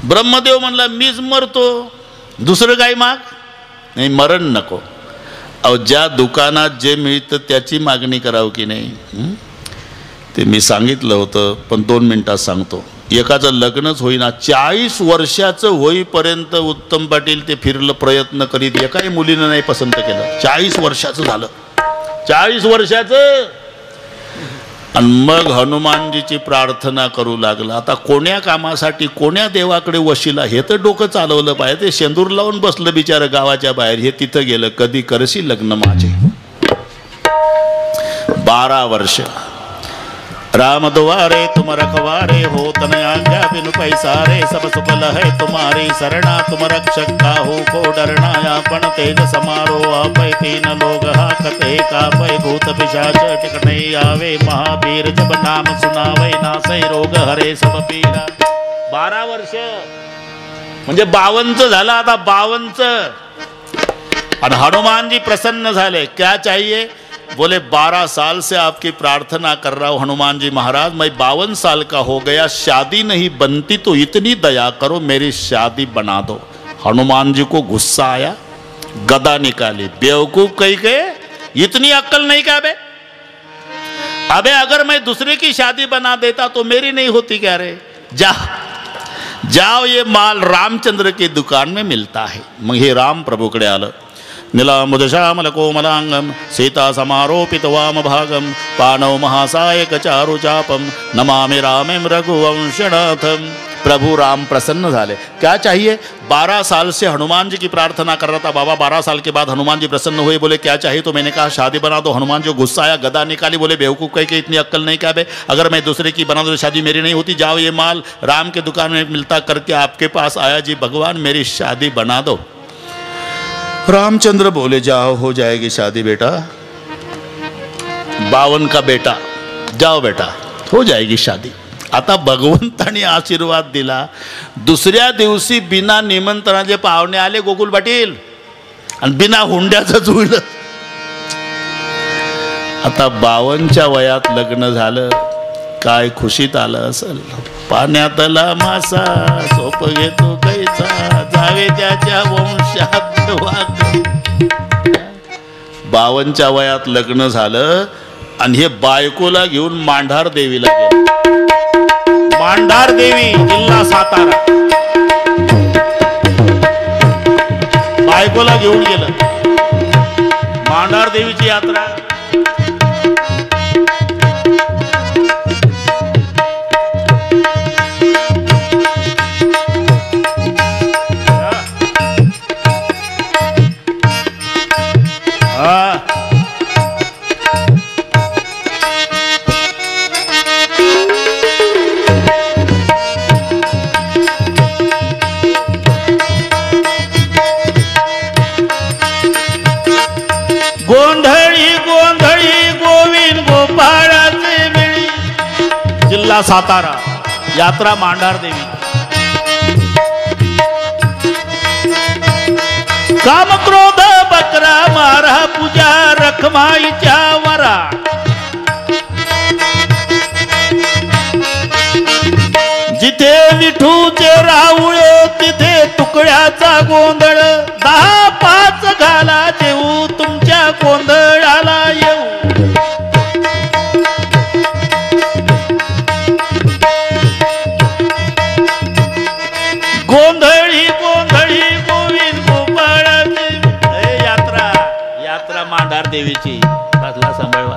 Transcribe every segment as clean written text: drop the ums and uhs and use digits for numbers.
ब्रह्मदेव म्हणला मीच मरतो, दुसरं काही माग नाही, मरण नको. अहो ज्या दुकानात जे मिळतं त्याची मागणी करावं की नाही. ते मी सांगितलं होतं पण 2 मिनिटात सांगतो. एकाचं लग्नच होईना, 40 वर्षाचं होईपर्यंत उत्तम पाटील ते फिरलं, प्रयत्न करीत एकाही मुलीनं नाही पसंत केलं. 40 वर्षाचं झालं, 40 वर्षाचं. आणि मग हनुमानजीची प्रार्थना करू लागला. आता कोण्या कामासाठी कोण्या देवाकडे वशिला हे तर डोकं चालवलं पाहिजे. ते शेंदूर लावून बसलं बिचारं गावाच्या बाहेर. हे तिथं गेलं, कधी करशी लग्न माझे. 12 वर्ष राम दुआरे तुम रखवारे हो, तन आज्ञा बिनु पैसारे, सब सुफल है तुम्हारी शरणा, तुम रक्षक काहू को डरना, आपण तेज समारो आपै तीन लोग हाकते, कापै भूत पिशाच टिकने आवे, महावीर जब नाम सुनावे, नासै रोग हरे सब पीरा. 12 वर्ष म्हणजे 52 झाला, आता 52. आणि हनुमान जी प्रसन्न झाले. क्या चाहिए? बोले 12 साल से आपकी प्रार्थना कर रहा हूँ हनुमान जी महाराज, मैं 52 साल का हो गया, शादी नहीं बनती तो इतनी दया करो मेरी शादी बना दो. हनुमान जी को गुस्सा आया, गदा निकाली. बेवकूफ कही के, इतनी अक्ल नहीं क्या बे? अबे अगर मैं दूसरे की शादी बना देता तो मेरी नहीं होती क्या रे? जाओ ये माल रामचंद्र की दुकान में मिलता है. मग हे राम प्रभूकडे आलं. नीलांबुजश्यामल कोमलांगम सीता समारोपित वाम भागम, पाणव महासायक चारु चापम, नमामि रामेम रघुवंशनाथम. प्रभु राम प्रसन्न झाले. क्या चाहिए? 12 साल से हनुमान जी की प्रार्थना कर रहा था बाबा. 12 साल के बाद हनुमान जी प्रसन्न हुए. बोले क्या चाहिए? तो मैंने कहा शादी बना दो. हनुमान जी गुस्सा आया, गदा निकाली. बोले बेवकूफ़ कह के, इतनी अक्ल नहीं क्या बे? अगर मैं दूसरे की बना दो शादी मेरी नहीं होती. जाओ ये माल राम के दुकान में मिलता करके आपके पास आया जी भगवान, मेरी शादी बना दो. रामचंद्र बोले जाओ हो जाएगी शादी बेटा. 52 का बेटा, जाओ बेटा हो जाएगी शादी. आता भगवंताने आशीर्वाद दिला. दुसऱ्या दिवशी बिना निमंत्रणाचे पाहुणे आले गोकुल पाटील, आणि बिना हुंड्याचं जुळलं. आता 52च्या वयात लग्न झालं. काय खुशीत आलं असेल. पाण्यातला मासा सोप घेतो कैचा, जावे त्याच्या वंशात वाघ. 52च्या वयात लग्न झालं आणि हे बायकोला घेऊन मांढार देवीला गेलं. मांढार देवी जिल्हा सातारा, बायकोला घेऊन गेलं. मांढार देवीची यात्रा. गोंधळी गोंधळी गोविंद गोपाळाचे वेळी. जिल्हा सातारा, यात्रा मांढार देवी. काम क्रोध बकरा मारा, पूजा रखमाईच्या वरा. जिथे विठूचे राऊळे तिथे तुकड्याचा गोंधळ. 10-5 घाला जेऊ तुमच्या गोंधळाला येऊ. गोंधळी गोंधळी गोविंद गोपाळाची यात्रा. यात्रा मांढार देवीची. बसला सांभाळवा.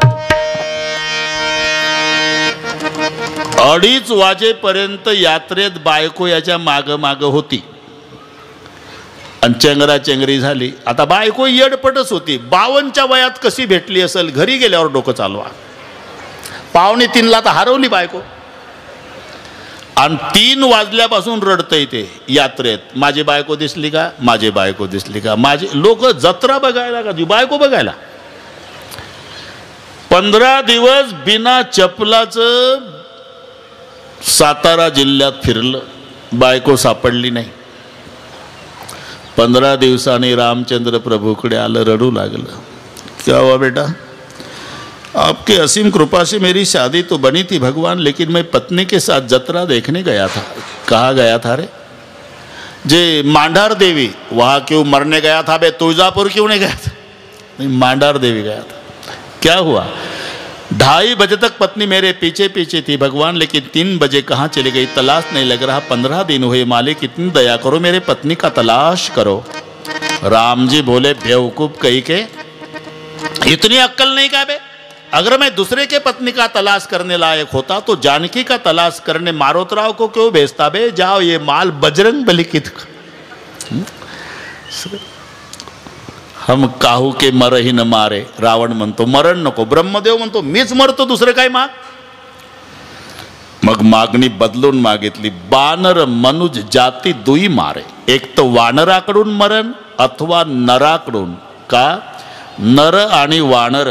2:30 वाजेपर्यंत यात्रेत बायको याच्या माग माग होती आणि चेंगरा चेंगरी झाली. आता बायको येडपटच होती. 52च्या वयात कशी भेटली असेल. घरी गेल्यावर डोकं चालवा. 2:45ला तर हरवली बायको. आणि 3 वाजल्यापासून रडतंय ते यात्रेत. माझी बायको दिसली का, माझी बायको दिसली का. माझे लोक जत्रा बघायला का ती बायको बघायला. 15 दिवस बिना चपलाचं सातारा जिल्ह्यात फिरलं. बायको सापडली नाही. 15 दिवसांनी रामचंद्र प्रभूकडे आलं, रडू लागलं. क्या हुआ बेटा? आपकी असीम कृपा से मेरी शादी तो बनी थी भगवान, लेकिन मैं पत्नी के साथ जत्रा देखने गया था. कहाँ गया था रे? जे मांडार देवी, वहाँ क्यों मरने गया था बे, तुळजापुर क्यों नहीं गया था? नहीं, मांडार देवी गया था। क्या हुआ? 2:30 बजे तक पत्नी मेरे पीछे पीछे थी भगवान, लेकिन 3 बजे कहाँ चली गई, तलाश नहीं लग रहा। 15 दिन हुए, मालिक इतनी दया करो, मेरे पत्नी का तलाश करो। राम जी बोले, बेवकूफ कही के, इतनी अक्कल नहीं का बे? अगर मैं दूसरे के पत्नी का तलाश करने लायक होता तो जानकी का तलाश करने मारोतराव को क्यों भेजता बे? जाओ ये माल बजरंग बली की। हम काहू के मर ही न मारे, रावण म्हणतो मरण नको, ब्रह्मदेव म्हणतो मीच मरतो, दुसरं काय माग? मग मागणी बदलून मागितली, बानर मनुज जाती दुई मारे, एक तर वानराकडून मरण अथवा नराकडून। का? नर आणि वानर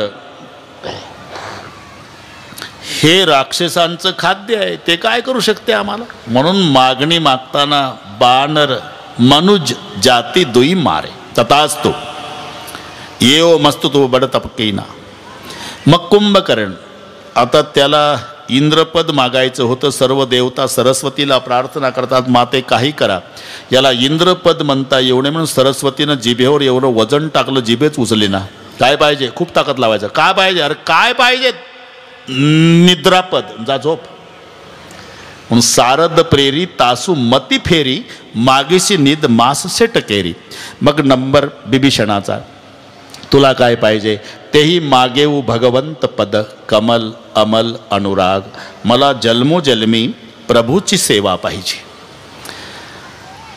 हे राक्षसांचं खाद्य आहे, ते काय करू शकते आम्हाला? म्हणून मागणी मागताना बानर मनुज जाती दुई मारे, तथास्तु येओ मस्तु तो बड तपकीना। मग कुंभकर्ण, आता त्याला इंद्रपद मागायचं होतं। सर्व देवता सरस्वतीला प्रार्थना करतात, माते काही करा, याला इंद्रपद म्हणता येऊ नये म्हणून सरस्वतीनं जिभेवर एवढं वजन टाकलं, जिभेच उचलली ना। काय पाहिजे? खूप ताकद लावायचं। काय पाहिजे? अरे काय पाहिजे? निद्रापद, जा झोप। म्हणून सारद प्रेरी तासू मती फेरी, मागीशी निद मास से टकेरी। मग नंबर बिभीषणाचा, तुला काय पाहिजे? तेही मागेऊ भगवंत पद, कमल अमल अनुराग, मला जन्मोजन्मी प्रभूची सेवा पाहिजे।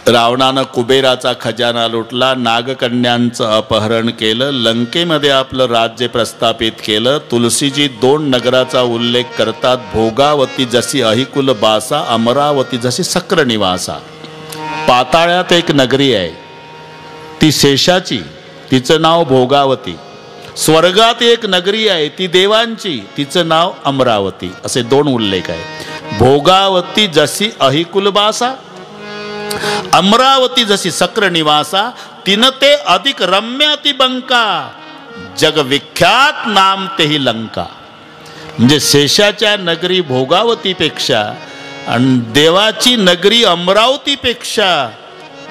रावणानं कुबेराचा खजाना लुटला, नागकन्यांचं अपहरण केलं, लंकेमध्ये आपलं राज्य प्रस्थापित केलं। तुलसीजी 2 नगराचा उल्लेख करतात, भोगावती जशी अहिकुल बासा, अमरावती जशी सक्र निवासा। पाताळ्यात एक नगरी आहे, ती शेषाची, तिचं नाव भोगावती। स्वर्गात एक नगरी आहे, ती देवांची, तिचं नाव अमरावती। असे 2 उल्लेख आहे। भोगावती जशी अहिकुल बासा, अमरावती जशी सक्र निवासा, तिन ते अधिक रम्य अति बंका, जग विख्यात नाम तेही लंका। म्हणजे शेषाच्या नगरी भोगावतीपेक्षा आणि देवाची नगरी अमरावतीपेक्षा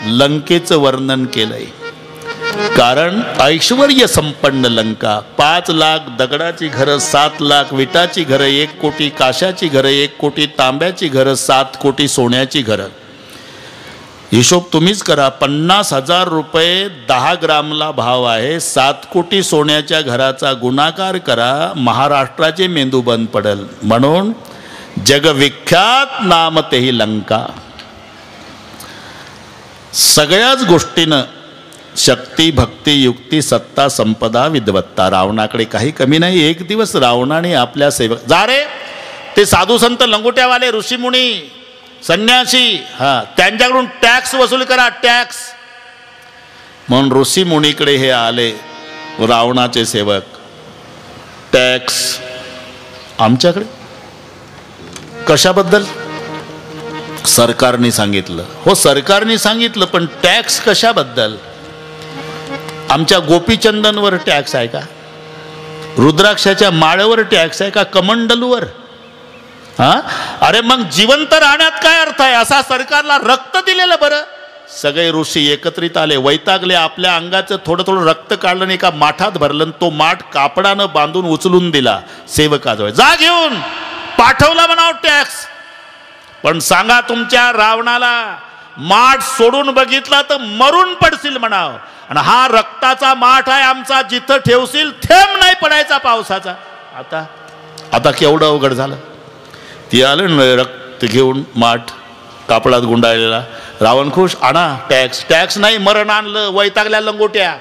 लंकेचं वर्णन केलंय। कारण ऐश्वर्य संपन्न लंका, 5 लाख दगडाची घरं, 7 लाख विटाची घरं, 1 कोटी काशाची घरं, 1 कोटी तांब्याची घरं, 7 कोटी सोन्याची घरं। हिशोब तुम्हीच करा, 50,000 रुपये 10 ग्रामला भाव आहे, 7 कोटी सोन्याच्या घराचा गुणाकार करा, महाराष्ट्राचे मेंदू बंद पडेल। म्हणून जगविख्यात नाम तेही लंका। सगळ्याच गोष्टीनं शक्ती भक्ती युक्ती सत्ता संपदा विद्वत्ता, रावणाकडे काही कमी नाही। एक दिवस रावणाने आपल्या सेवक, जा रे ते साधू संत लंगोट्यावाले ऋषीमुनी संन्यासी, त्यांच्याकडून टॅक्स वसूल करा, टॅक्स। म्हणून ऋषी मुनीकडे हे आले रावणाचे सेवक, टॅक्स आमच्याकडे कशाबद्दल? सरकारने सांगितलं। हो सरकारने सांगितलं, पण टॅक्स कशाबद्दल? आमच्या गोपीचंदनवर टॅक्स आहे का? रुद्राक्षाच्या माळेवर टॅक्स आहे का? कमंडलूवर? अरे मग जिवंत राहण्यात काय अर्थ आहे? असा सरकारला रक्त दिलेलं बरं। सगळे ऋषी एकत्रित आले, वैतागले, आपल्या अंगाचं थोडं थोडं रक्त काढलं, एका माठात भरलं, तो माठ कापडानं बांधून उचलून दिला सेवकाजवळ, जा घेऊन पाठवला म्हणाव टॅक्स। पण सांगा तुमच्या रावणाला, माठ सोडून बघितला तर मरून पडशील म्हणाव, आणि हा रक्ताचा माठ आहे आमचा, जिथं ठेवशील थेंब नाही पडायचा पावसाचा। आता केवढं अवघड झालं। ती आलं रक्त घेऊन, माठ कापडात गुंडाळलेला, रावण खुश, आणा टॅक्स। टॅक्स नाही, मरण आणलं, वैतागल्या लंगोट्या।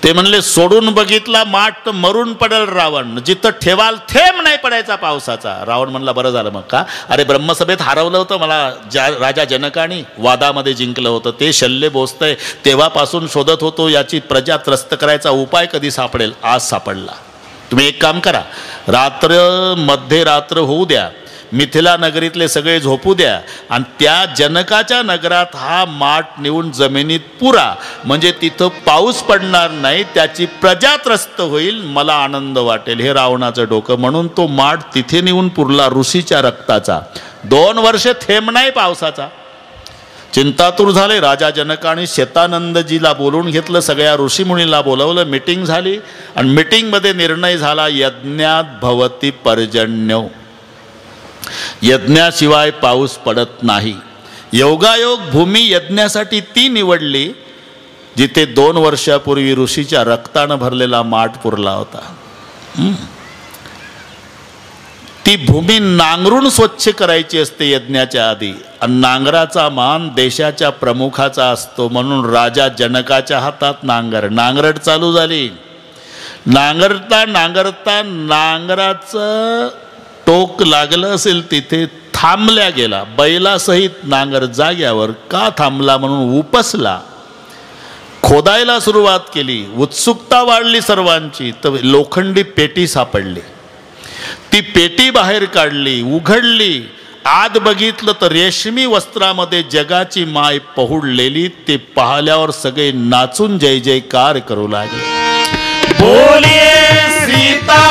ते म्हणले सोडून बघितला माठ तर मरून पडेल रावण, जिथं ठेवाल थेंब नाही पडायचा पावसाचा। रावण म्हणला बरं झालं मग का? अरे ब्रह्मसभेत हरवलं होतं मला राजा जनकाने, वादामध्ये जिंकलं होतं, ते शल्य बोचतंय, तेव्हापासून शोधत होतो याची प्रजा त्रस्त करायचा उपाय कधी सापडेल, आज सापडला। तुम्ही एक काम करा, मध्यरात्र होऊ द्या, मिथिला नगरीतले सगळे झोपू द्या, आणि त्या जनकाच्या नगरात हा माठ नेऊन जमिनीत पुरा, म्हणजे तिथं पाऊस पडणार नाही, त्याची प्रजा त्रस्त होईल, मला आनंद वाटेल। हे रावणाचं डोकं। म्हणून तो माठ तिथे नेऊन पुरला ऋषीच्या रक्ताचा। 2 वर्ष थेंब नाही पावसाचा. चिंतातूर झाले. राजा जनकाने शतानंदजीला बोलवून घेतलं, सगळ्या ऋषीमुनीला बोलवलं, मिटिंग झाली आणि मिटिंगमध्ये निर्णय झाला, यज्ञात भवती पर्जन्यो, यज्ञाशिवाय पाऊस पडत नाही. योगायोग भूमी यज्ञासाठी ती निवडली जिथे 2 वर्षापूर्वी ऋषीच्या रक्तानं भरलेला माठ पुरला होता. ती भूमी नांगरून स्वच्छ करायची असते यज्ञाच्या आधी, आणि नांगराचा मान देशाच्या प्रमुखाचा असतो. म्हणून राजा जनकाच्या हातात नांगरट चालू झाली. नांगरता नांगरता नांगराचं टोक लागलं असेल तिथे थांबल्या गेला. बैलासहित नांगर जाग्यावर का थांबला म्हणून उपसला. खोदायला सुरुवात केली. उत्सुकता वाढली सर्वांची. तर लोखंडी पेटी सापडली. ती पेटी बाहेर काढली, उघडली. आत बघितलं तर रेशमी वस्त्रामध्ये जगाची माय पहुडलेली. ते पाहिल्यावर सगळे नाचून जय जयकार करू लागले. बोलिए सीता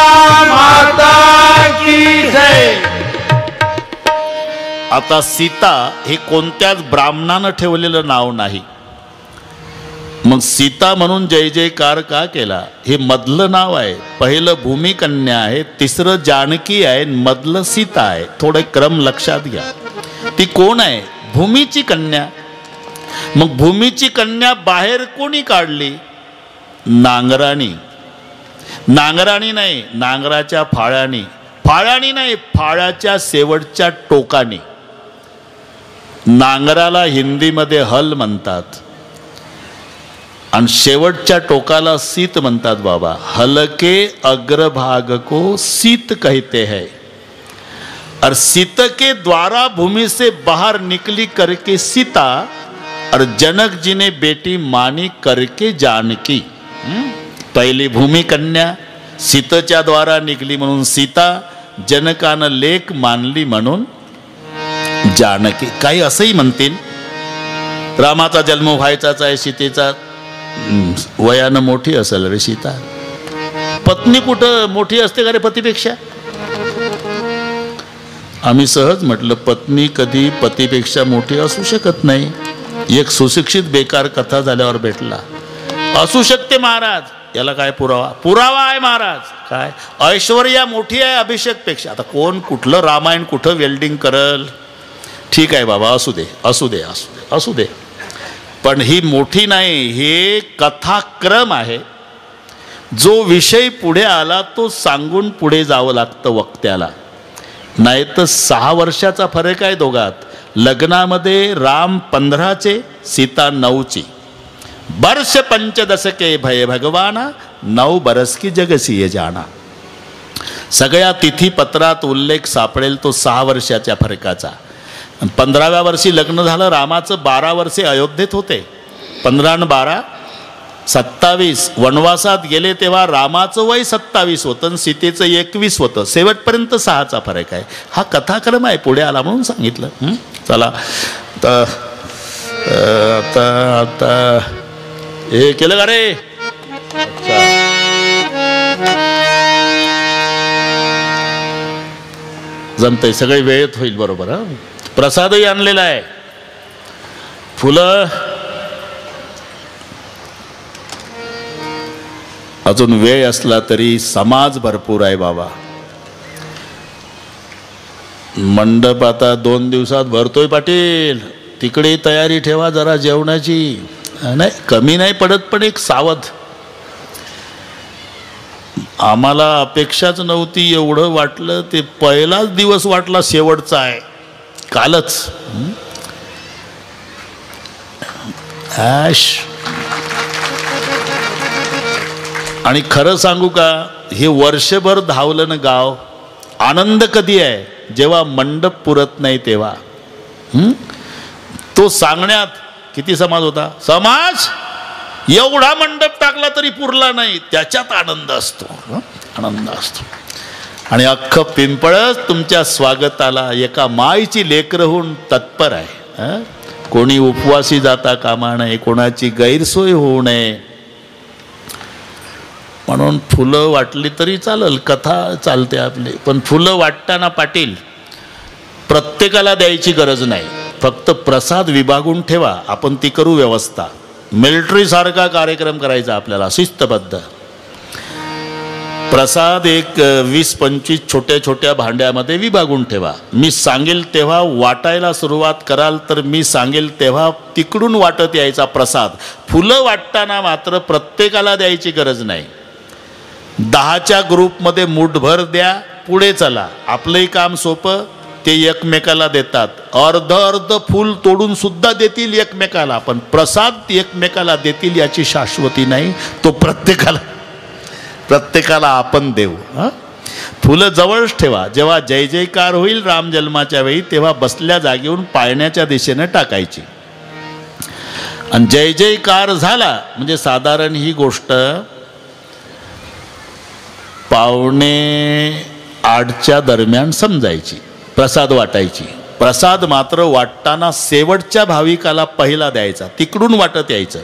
माता की जय. आता सीता हे कोणत्याच ब्राह्मणानं ठेवलेलं नाव नाही. मग सीता म्हणून जय जयकार का केला? हे मधलं नाव आहे. पहिलं भूमिकन्या आहे, तिसरं जानकी आहे, मधलं सीता आहे. थोडे क्रम लक्षात घ्या. ती कोण आहे? भूमीची कन्या. मग भूमीची कन्या बाहेर कोणी काढली? नांगराणी. नांगराणी नाही, नांगराच्या फाळ्यानी. फाळ्यानी नाही, फाळ्याच्या शेवटच्या टोकानी. नांगराला हिंदीमध्ये हल म्हणतात आणि शेवटच्या टोकाला सीत म्हणतात बाबा. हलके अग्रभाग को सीत कहते हैं. और सीत के द्वारा भूमि से बाहर निकली करके सीता, और जनक जी ने बेटी मानी करके जानकी. पहिली भूमि कन्या सीतेच्या द्वारा निघली म्हणून सीता, जनकानं लेक मानली म्हणून जानकी. काही असंही म्हणतील, रामाचा जन्म व्हायचाच आहे, सीतेचा वयानं मोठी असेल रे सीता. पत्नी कुठं मोठी असते का रे पतीपेक्षा? आम्ही सहज म्हटलं पत्नी कधी पतीपेक्षा मोठी असू शकत नाही. एक सुशिक्षित बेकार कथा झाल्यावर भेटला. असू शकते महाराज, याला काय पुरावा? पुरावा आहे महाराज. काय? ऐश्वर्या मोठी आहे अभिषेकपेक्षा. आता कोण कुठलं रामायण कुठं वेल्डिंग करल? ठीक आहे बाबा, असू दे असू दे असू दे असू दे, पण ही मोठी नाही. हे कथाक्रम आहे. जो विषय पुढे आला तो सांगून पुढे जावं लागतं वक्त्याला. नाही तर 6 वर्षाचा फरक आहे दोघात. लग्नामध्ये राम 15चे, सीता 9ची. वर्ष 15 के भय भगवाना, 9 बरस की जगसी ये जाना. सगळ्या तिथीपत्रात उल्लेख सापडेल तो 6 वर्षाच्या फरकाचा. 15व्या वर्षी लग्न झालं रामाचं. 12 वर्षे अयोध्येत होते. 15 आणि 12 27. वनवासात गेले तेव्हा रामाचं वय 27 होतं आणि सीतेचं 21 होतं. शेवटपर्यंत 6चा फरक आहे. हा कथाक्रम आहे, पुढे आला म्हणून सांगितलं. चला आता आता हे केलं का रे? जमतंय, सगळे वेळेत होईल बरोबर. हा, प्रसादही आणलेला आहे. फुलं अजून वेळ असला तरी समाज भरपूर आहे बाबा. मंडप आता 2 दिवसात भरतोय पाटील. तिकडे तयारी ठेवा जरा जेवणाची. नाही कमी नाही पडत, पण एक सावध. आम्हाला अपेक्षाच नव्हती एवढं वाटलं. ते पहिलाच दिवस वाटला शेवटचा आहे. कालच आणि खरं सांगू का, हे वर्षभर धावलं ना गाव. आनंद कधी आहे? जेव्हा मंडप पुरत नाही तेव्हा. तो सांगण्यात किती समाज होता. समाज एवढा मंडप टाकला तरी पुरला नाही, त्याच्यात आनंद असतो. आनंद असतो. आणि अख्खं पिंपळच तुमच्या स्वागताला एका माईची लेकरं होऊन तत्पर आहे. कोणी उपवासी जाता कामा नये, कोणाची गैरसोय होऊ नये म्हणून फुलं वाटली तरी चालेल, कथा चालते आपली. पण फुलं वाटताना पाटील प्रत्येकाला द्यायची गरज नाही, फक्त प्रसाद विभागून ठेवा, आपण ती करू व्यवस्था. मिलिटरी सारखा कार्यक्रम करायचा आपल्याला शिस्तबद्ध. प्रसाद एक 20-25 छोट्या छोट्या भांड्यामध्ये विभागून ठेवा. मी सांगेल तेव्हा वाटायला सुरुवात कराल तर मी सांगेल तेव्हा तिकडून वाटत यायचा प्रसाद. फुलं वाटताना मात्र प्रत्येकाला द्यायची गरज नाही. 10च्या ग्रुपमध्ये मुठभर द्या, पुढे चला. आपलंही काम सोपं, ते एकमेकाला देतात. अर्ध फूल तोडून सुद्धा देतील एकमेकाला, पण प्रसाद एकमेकाला देतील याची शाश्वती नाही. तो प्रत्येकाला आपण देऊ. फुलं जवळच ठेवा. जेव्हा जय जयकार होईल राम जन्माच्या वेळी तेव्हा बसल्या जागेहून पाळण्याच्या दिशेने टाकायची. आणि जय जयकार झाला म्हणजे साधारण ही गोष्ट 7:45च्या दरम्यान समजायची. प्रसाद वाटायची. प्रसाद मात्र वाटताना शेवटच्या भाविकाला पहिला द्यायचा, तिकडून वाटत यायचं.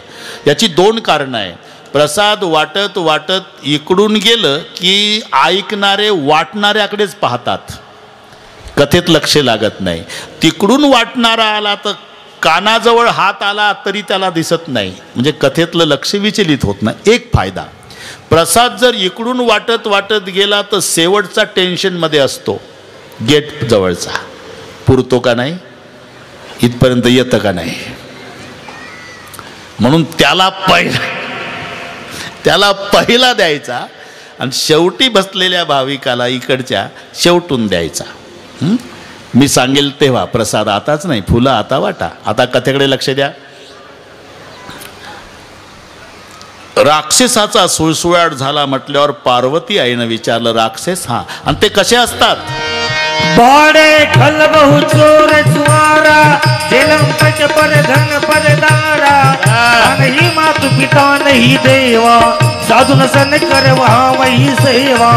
याची 2 कारणं आहे. प्रसाद वाटत वाटत इकडून गेलं की ऐकणारे वाटणाऱ्याकडेच पाहतात, कथेत लक्ष लागत नाही. तिकडून वाटणारा आला तर कानाजवळ हात आला तरी त्याला दिसत नाही, म्हणजे कथेतलं लक्ष विचलित होत नाही. एक फायदा. प्रसाद जर इकडून वाटत वाटत गेला तर शेवटचा टेन्शनमध्ये असतो, गेट जवळचा पुरतो का नाही, इथपर्यंत येतं का नाही. म्हणून त्याला पहिला द्यायचा आणि शेवटी बसलेल्या भाविकाला इकडच्या शेवटून द्यायचा. मी सांगेल तेव्हा प्रसाद आताच नाही, फुलं आता वाटा. आता कथेकडे लक्ष द्या. राक्षसाचा सुळसुळाट झाला म्हटल्यावर पार्वती आईनं विचारलं, राक्षस? हा. आणि ते कसे असतात? बाड़े खल बहु चोर जुआरा, जेलंपट पर धन परदारा, नहीं मातु पिता नहीं देवा, साधुन सन करवा वही सेवा,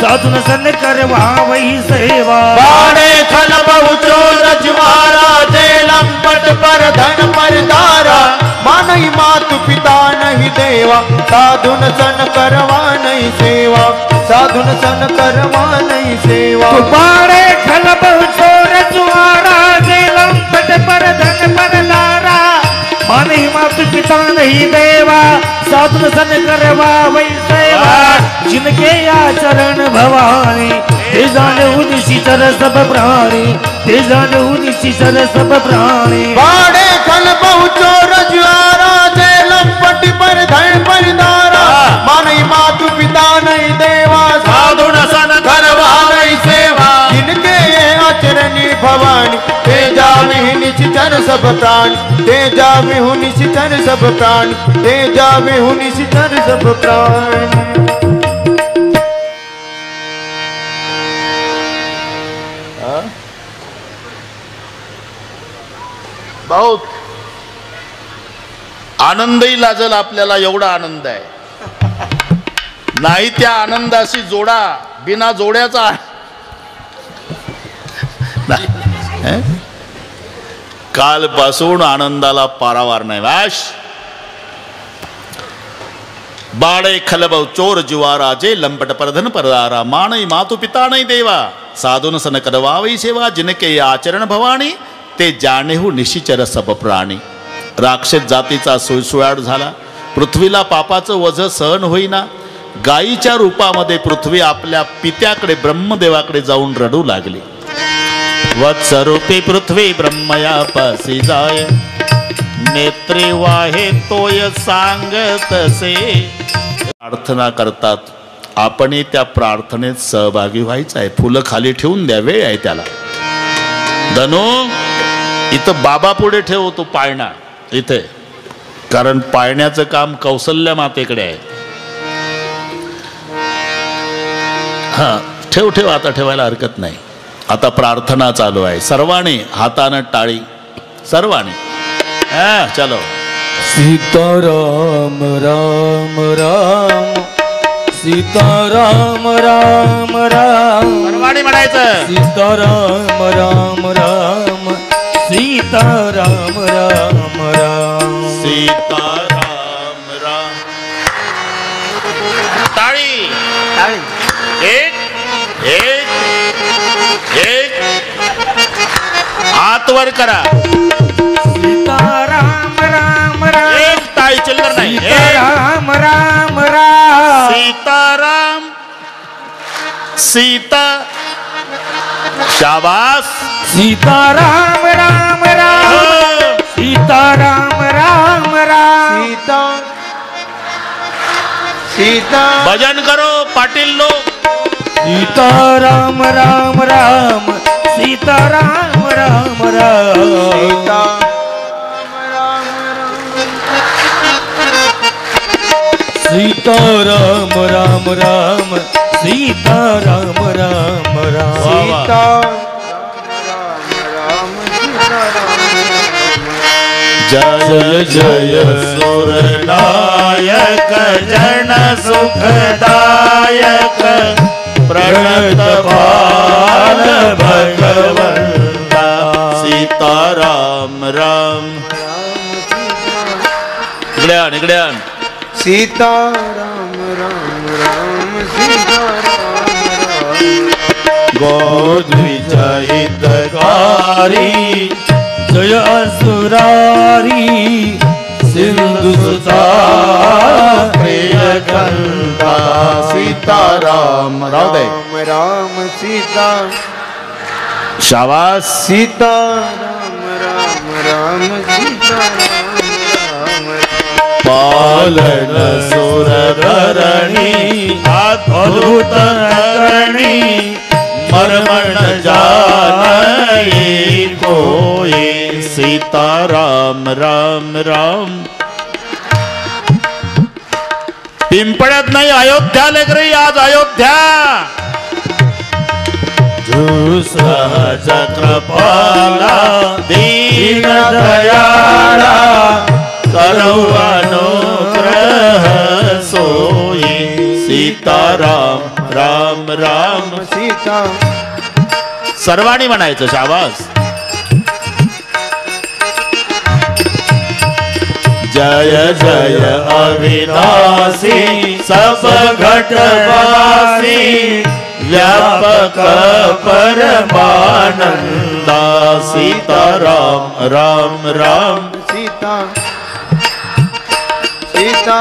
साधुन सन करवा वही सेवा. बाड़े खल बहु चोर जुआरा, जेलंपट पर धन परदारा, मानई मातु पिता नहीं देवा, साधुन सन करवा नहीं सेवा, साधुन सन करवा नहीं सेवा. बाड़े खल बहु चोर जुआरा, जेलंपट पर धन परदारा, मानई मातु पिता नहीं देवा, साधुन सन करवा वही सेवा. जिनके आचरण भवानी, ते जानहु निशिचर सब प्राणी, ते जानहु निशिचर सब प्राणी. बाड़े खल बहु चोर जुआरा, जेलंपट पर धन परदारा, मानई मातु पिता नहीं देवा, साधुन सन करवा नहीं सेवा. जिनके आचरणी भवानी, ते जाविहु निशिचर सब प्राणी, ते जाविहु निशिचर सब प्राणी, ते जाविहु निशिचर सब प्राणी. बहुत आनंदही लाजल आपल्याला, एवढा आनंद आहे. नाही त्या आनंदाशी जोडा, बिना जोड्याचा कालपासून आनंदाला पारावार नाही. वाश. बाळे खलबव चोर जुवारा, जे लंपट परधन परदारा, मानई मातु पिता नाही देवा, साधुन सन करवावी सेवा. जिनके आचरण भवानी, ते जाणेहू निशिचर सब प्राणी. राक्षस जातीचा सुळसुळाट झाला. पृथ्वीला पापाचं वझ सहन होईना. गायीच्या रूपामध्ये पृथ्वी आपल्या पित्याकडे ब्रह्मदेवाकडे जाऊन रडू लागली. वत्सरूपी पृथ्वी ब्रह्मयापासी जाय, नेत्री वाहे तोय सांगतसे. प्रार्थना करतात, आपणही त्या प्रार्थनेत सहभागी व्हायचं आहे. फुलं खाली ठेवून द्या, वेळ आहे त्याला. धनु इथं बाबा पुढे ठेव, तो पाळणा इथे, कारण पाळण्याचं काम कौशल्य मातेकडे आहे. हा ठेव ठेव, आता ठेवायला हरकत नाही. आता प्रार्थना चालू आहे. सर्वांनी हातानं टाळी, सर्वांनी. चलो. सीताराम राम राम, सीताराम राम राम, सर्वांनी म्हणायचं सीताराम राम राम, सीताराम राम राम, सीताराम राम. टाळी. एक एक एक. हात वर करा. सीताराम राम राम. एक टाळी चिल्लर नाही. राम राम राम. सीताराम सीता. शाबास. सीताराम राम राम. सीताराम राम राम. सीता सीता. भजन करो पाटील लोग. सीताराम राम राम. सीताराम राम राम. सीता सीताराम राम राम. सीताराम राम राम. सीता जय जय सुरनायक जन सुखदायक प्रणत बाल भगवंता. सीताराम राम. इकडे आण इकडे आण. सीता राम राम राम. सीता राम गोद्विज हितकारी जय असुरारी. सिंधु सुता प्रिय कंता. सीताराम. राहू दे. राम राम. सीता शाबास. सीता राम राम राम. सीता राम राम. पालन सुर धरणी अद्भुत करणी मर्मण जाने कोई. सीताराम राम राम. पिंपळ्यात नाही अयोध्या लेकरी आज अयोध्या. सहज कृपाला दीन दयाळा करो अनुग्रह सोई. सीताराम राम राम. सीता सर्वांनी म्हणायचं. शाबास. जय जय अविनाशी सब घटवासी व्यापक परमानंदा. सीताराम राम राम. सीता सीता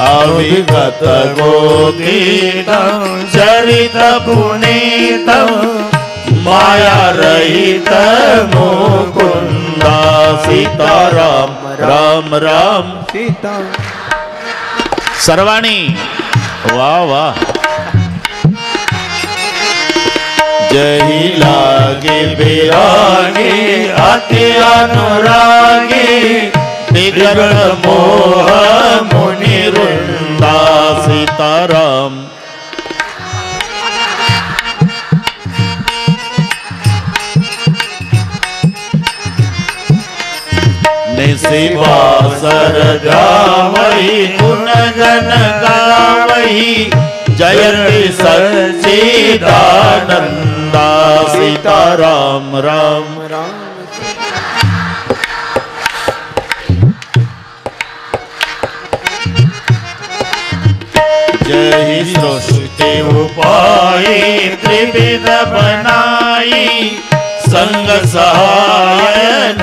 अविगत गोतीत चरित पुनीत माया रहित मुकुंदा. सीताराम राम राम. सीता सर्वाणी वा वा. जही लागे बिरागी अति अनुरागी विगत मोह मुनि वृंदा. सीताराम. निशिवासर गावही गुण गण गावही जयति सच्चिदानंदा. सीताराम राम राम. जय सृष्टि उपाई त्रिविध बनाई संग सहाय न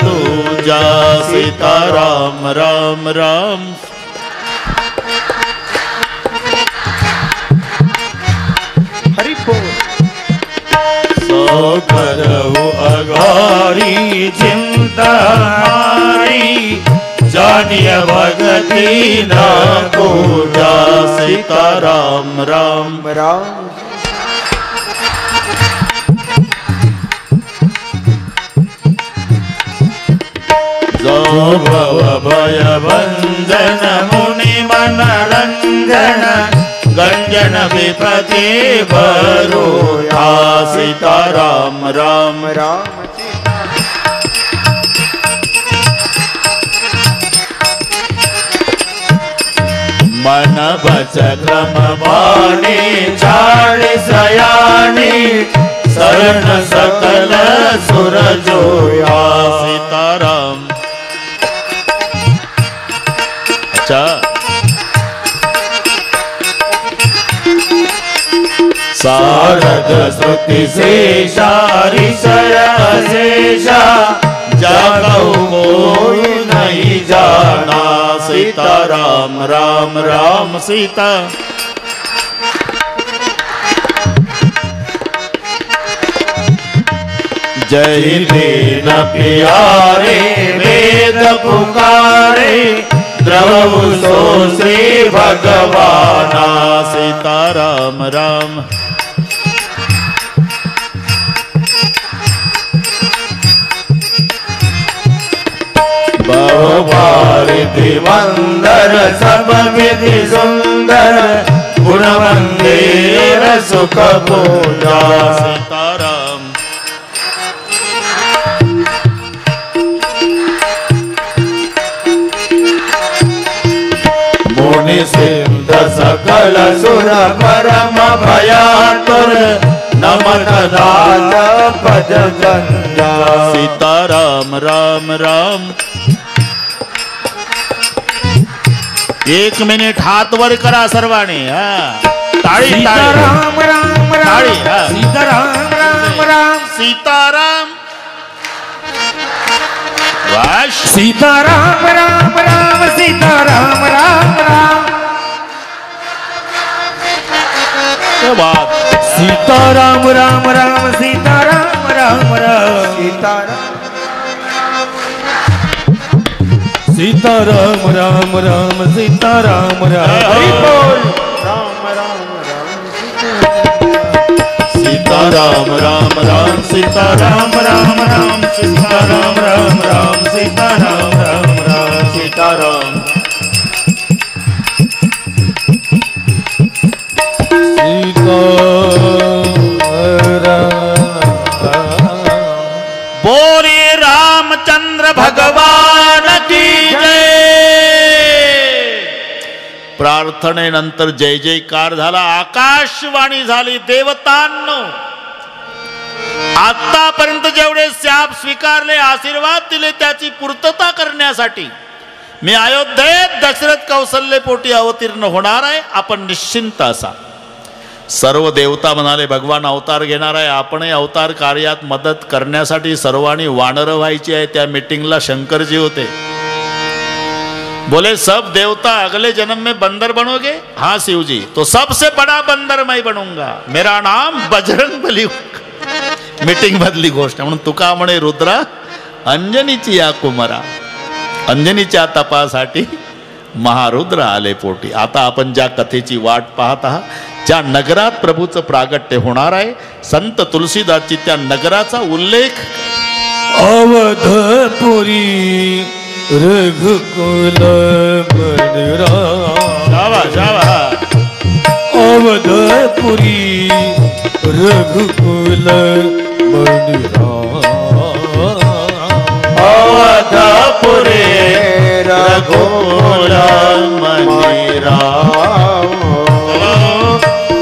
दूजा. सीताराम राम राम. हरि बोल. सो करहु अघारी चिंता हारी जानिय भगति न पूजा. सीताराम राम राम. जो भव भय भंजन मुनि मन रंजन गंजन विपति भरोया. सीताराम राम राम. मन बच क्रम बाणी चाड़ सयानी शरण सकल सुर जोया. सीताराम. अच्छा. सारद श्रुति शेषा ऋषय शेषा जागो कोई नहीं जाना। सीता राम राम राम सीता। जय दीन प्यारे वेद पुकारे द्रवहु सो श्री भगवाना। सीता राम राम। बहुभारति वंदर सब विधि सुंदर गुण मंदिर सुख पूजा। सीता राम। मुनि सिंध सकल सुर परम भयातुर नमन दास पद गंगा। सीता राम राम राम। 1 मिनिट हात वर करा सर्वांनी। टाळी सीता टाळी राम राम राम टाळी, हा. सीता राम राम राम सीताराम। वाश सीता राम राम राम सीता राम राम राम क्या बात। सीता राम राम राम सीता राम राम राम सीता राम राम राम सीता राम राम। सीता राम राम राम सीता राम राम राम सीता राम राम राम सीता राम राम राम सीता राम। बोले रामचंद्र भगवान की जय। प्रार्थनेनंतर जय जयकार झाला, आकाशवाणी झाली। देवतांनो, आतापर्यंत जेवढे शाप स्वीकारले, आशीर्वाद दिले, त्याची पूर्तता करण्यासाठी मी अयोध्येत दशरथ कौशल्य पोटी अवतीर्ण होणार आहे। आपण निश्चिंत असा। सर्व देवता म्हणाले भगवान अवतार घेणार आहे, आपणही अवतार कार्यात मदत करण्यासाठी सर्वांनी वानर व्हायची आहे। त्या मीटिंगला शंकरजी होते। बोले सब देवता अगले जन्म में बंदर बनोगे? हाँ शिव जी। तो सबसे बड़ा बंदर मैं बनूंगा, मेरा नाम बजरंग बली। मीटिंग मधली गोष्ट म्हणून तुका म्हणे रुद्रा अंजनीची या कुमारा। अंजनीच्या तपासाठी महारुद्र आले पोटी। आता आपण ज्या कथेची वाट पाहत आहात, ज्या नगरात प्रभूचं प्रागट्य होणार आहे, संत तुलसीदासची त्या नगराचा उल्लेख अवधपुरी रघुकुल मनरा। जावा जावा। अवधपुरी रघुकुल मनरा। अवधपुरे रघुकुल मनिरा।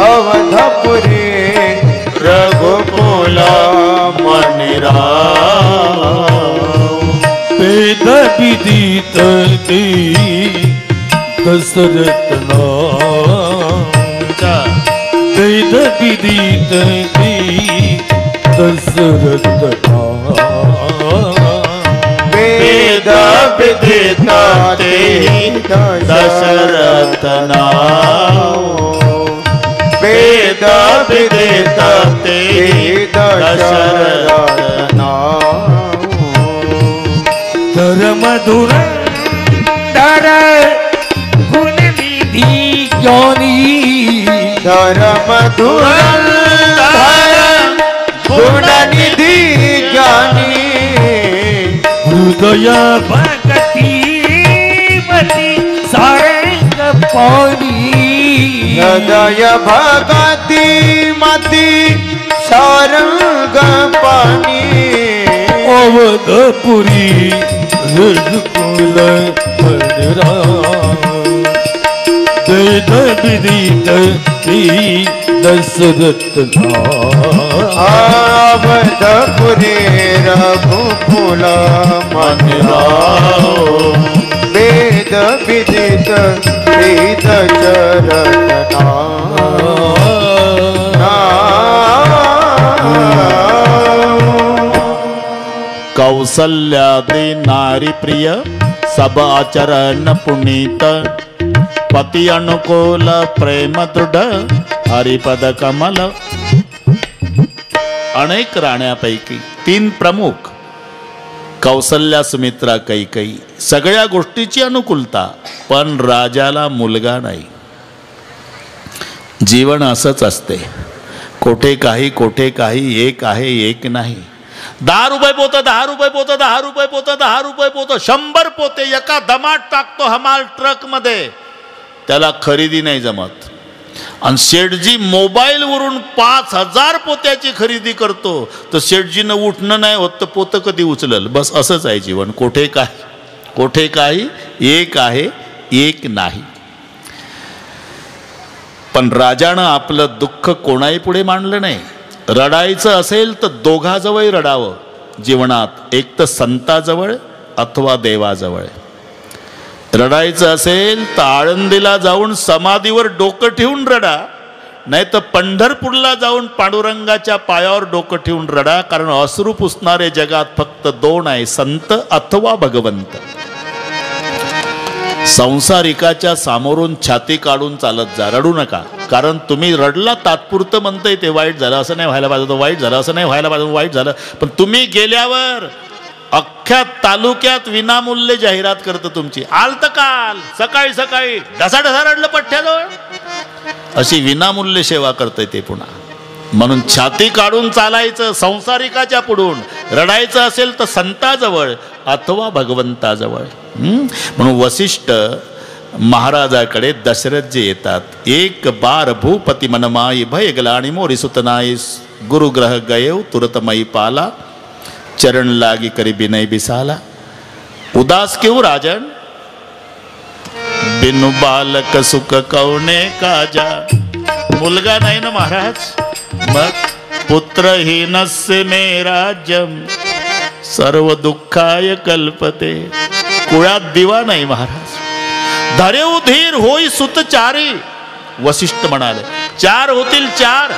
अवधपुरे रघुकुल मनिरा। वेद विदित ते दशरथ नाम। वेद विदित ते दशरथ नाम। वेद विदित ते दशरथ नाम। वेद विदित ते दशरथ नाम। धर्म धुरंधर गुण निधि ज्ञानी। धर्म धुरंधर गुण निधि ज्ञानी। हृदय भगति मति सारंग पानी। हृदय भगति मति सारंग पानी। अवधपुरी रघुकुल मनरा। वेद विदित ते दशरथ नाम। अवधपुरी रघुकुल मनरा। वेद विदित ते दशरथ नाम। कौसल्यादि नारी प्रिय सब आचरण पुनीत पति अनुकूल प्रेम दृढ हरिपद कमल. अनेक राण्यांपैकी 3 प्रमुख कौसल्या, सुमित्रा, कैकेयी, सगळ्या गोष्टीची अनुकूलता, पण राजाला मुलगा नाही. जीवन असंच असते, कोठे काही, एक आहे एक नाही. 10 रुपये पोतं, 10 रुपये पोतं, 10 रुपये पोतं, 10 रुपये पोतं, 100 पोते एका दमात टाकतो हमाल ट्रक मध्ये, त्याला खरेदी नाही जमत. आणि शेठजी मोबाईलवरून 5000 पोत्याची खरेदी करतो, तर शेठजीनं उठणं नाही होत, तर पोतं कधी उचलल. बस असंच आहे जीवन, कोठे काही, एक आहे एक नाही. पण राजानं आपलं दुःख कोणाही पुढे मांडलं नाही. रडायचं असेल तर दोघाजवळ रडावं जीवनात, एक तर संताजवळ अथवा देवाजवळ. रडायचं असेल तर आळंदीला जाऊन समाधीवर डोकं ठेवून रडा, नाही तर पंढरपूरला जाऊन पांडुरंगाच्या पायावर डोकं ठेवून रडा. कारण अश्रू पुसणारे जगात फक्त 2 आहे, संत अथवा भगवंत. संसारिकाच्या सामोरून छाती काढून चालत जा, रडू नका. कारण तुम्ही रडला तात्पुरतं म्हणतंय ते वाईट झालं, असं नाही व्हायला पाहिजे, वाईट झालं असं नाही व्हायला पाहिजे, वाईट झालं. पण तुम्ही गेल्यावर अख्ख्या तालुक्यात विनामूल्य जाहिरात करतं तुमची. आलत काल सकाळी सकाळी ढसाढसा रडलं पठ्ठ्याजवळ, अशी विनामूल्य सेवा करतंय ते पुन्हा. म्हणून छाती काढून चालायचं संसारिकाच्या पुढून, रडायचं असेल तर संताजवळ अथवा भगवंताजवळ. म्हणून वसिष्ठ महाराजाकडे दशरथजी येतात. एक बार भूपती मनमाई भय गलाणी मोरी सुतनाई गुरुग्रह गये तुरत मई पाला चरण लागी करी बिनय बिसाला. उदास क्यों राजन बिनु बालक सुख कौने काजा. मुलगा नाही ना महाराज, मग पुत्रहीनस्य मे राज्यम सर्व दुःखाय कल्पते. कुळात दिवा नाही महाराज. धरेऊ धीर होई सुतचारी. वसिष्ठ म्हणाले 4 होतील 4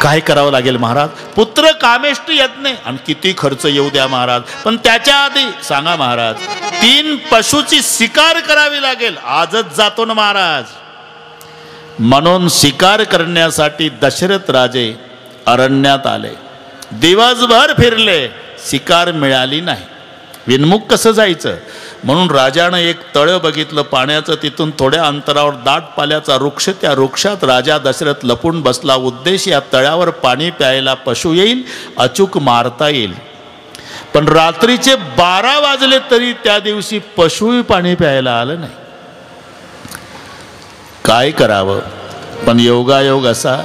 काय करावं लागेल महाराज. पुत्र कामेष्ट यज्ञ, आणि किती खर्च येऊ द्या महाराज, पण त्याच्या आधी सांगा महाराज 3 पशुची शिकार करावी लागेल. आजच जातो ना महाराज. म्हणून शिकार करण्यासाठी दशरथ राजे अरण्यात आले. दिवसभर फिरले, शिकार मिळाली नाही. विनमुख कसं जायचं. म्हणून राजानं एक तळं बघितलं पाण्याचं, तिथून थोड्या अंतरावर दाट पाल्याचा वृक्ष, त्या वृक्षात राजा दशरथ लपून बसला. उद्देश या तळ्यावर पाणी प्यायला पशु येईल, अचूक मारता येईल. पण रात्रीचे 12 वाजले तरी त्या दिवशी पशुही पाणी प्यायला आलं नाही. काय करावं. पण योगायोग असा,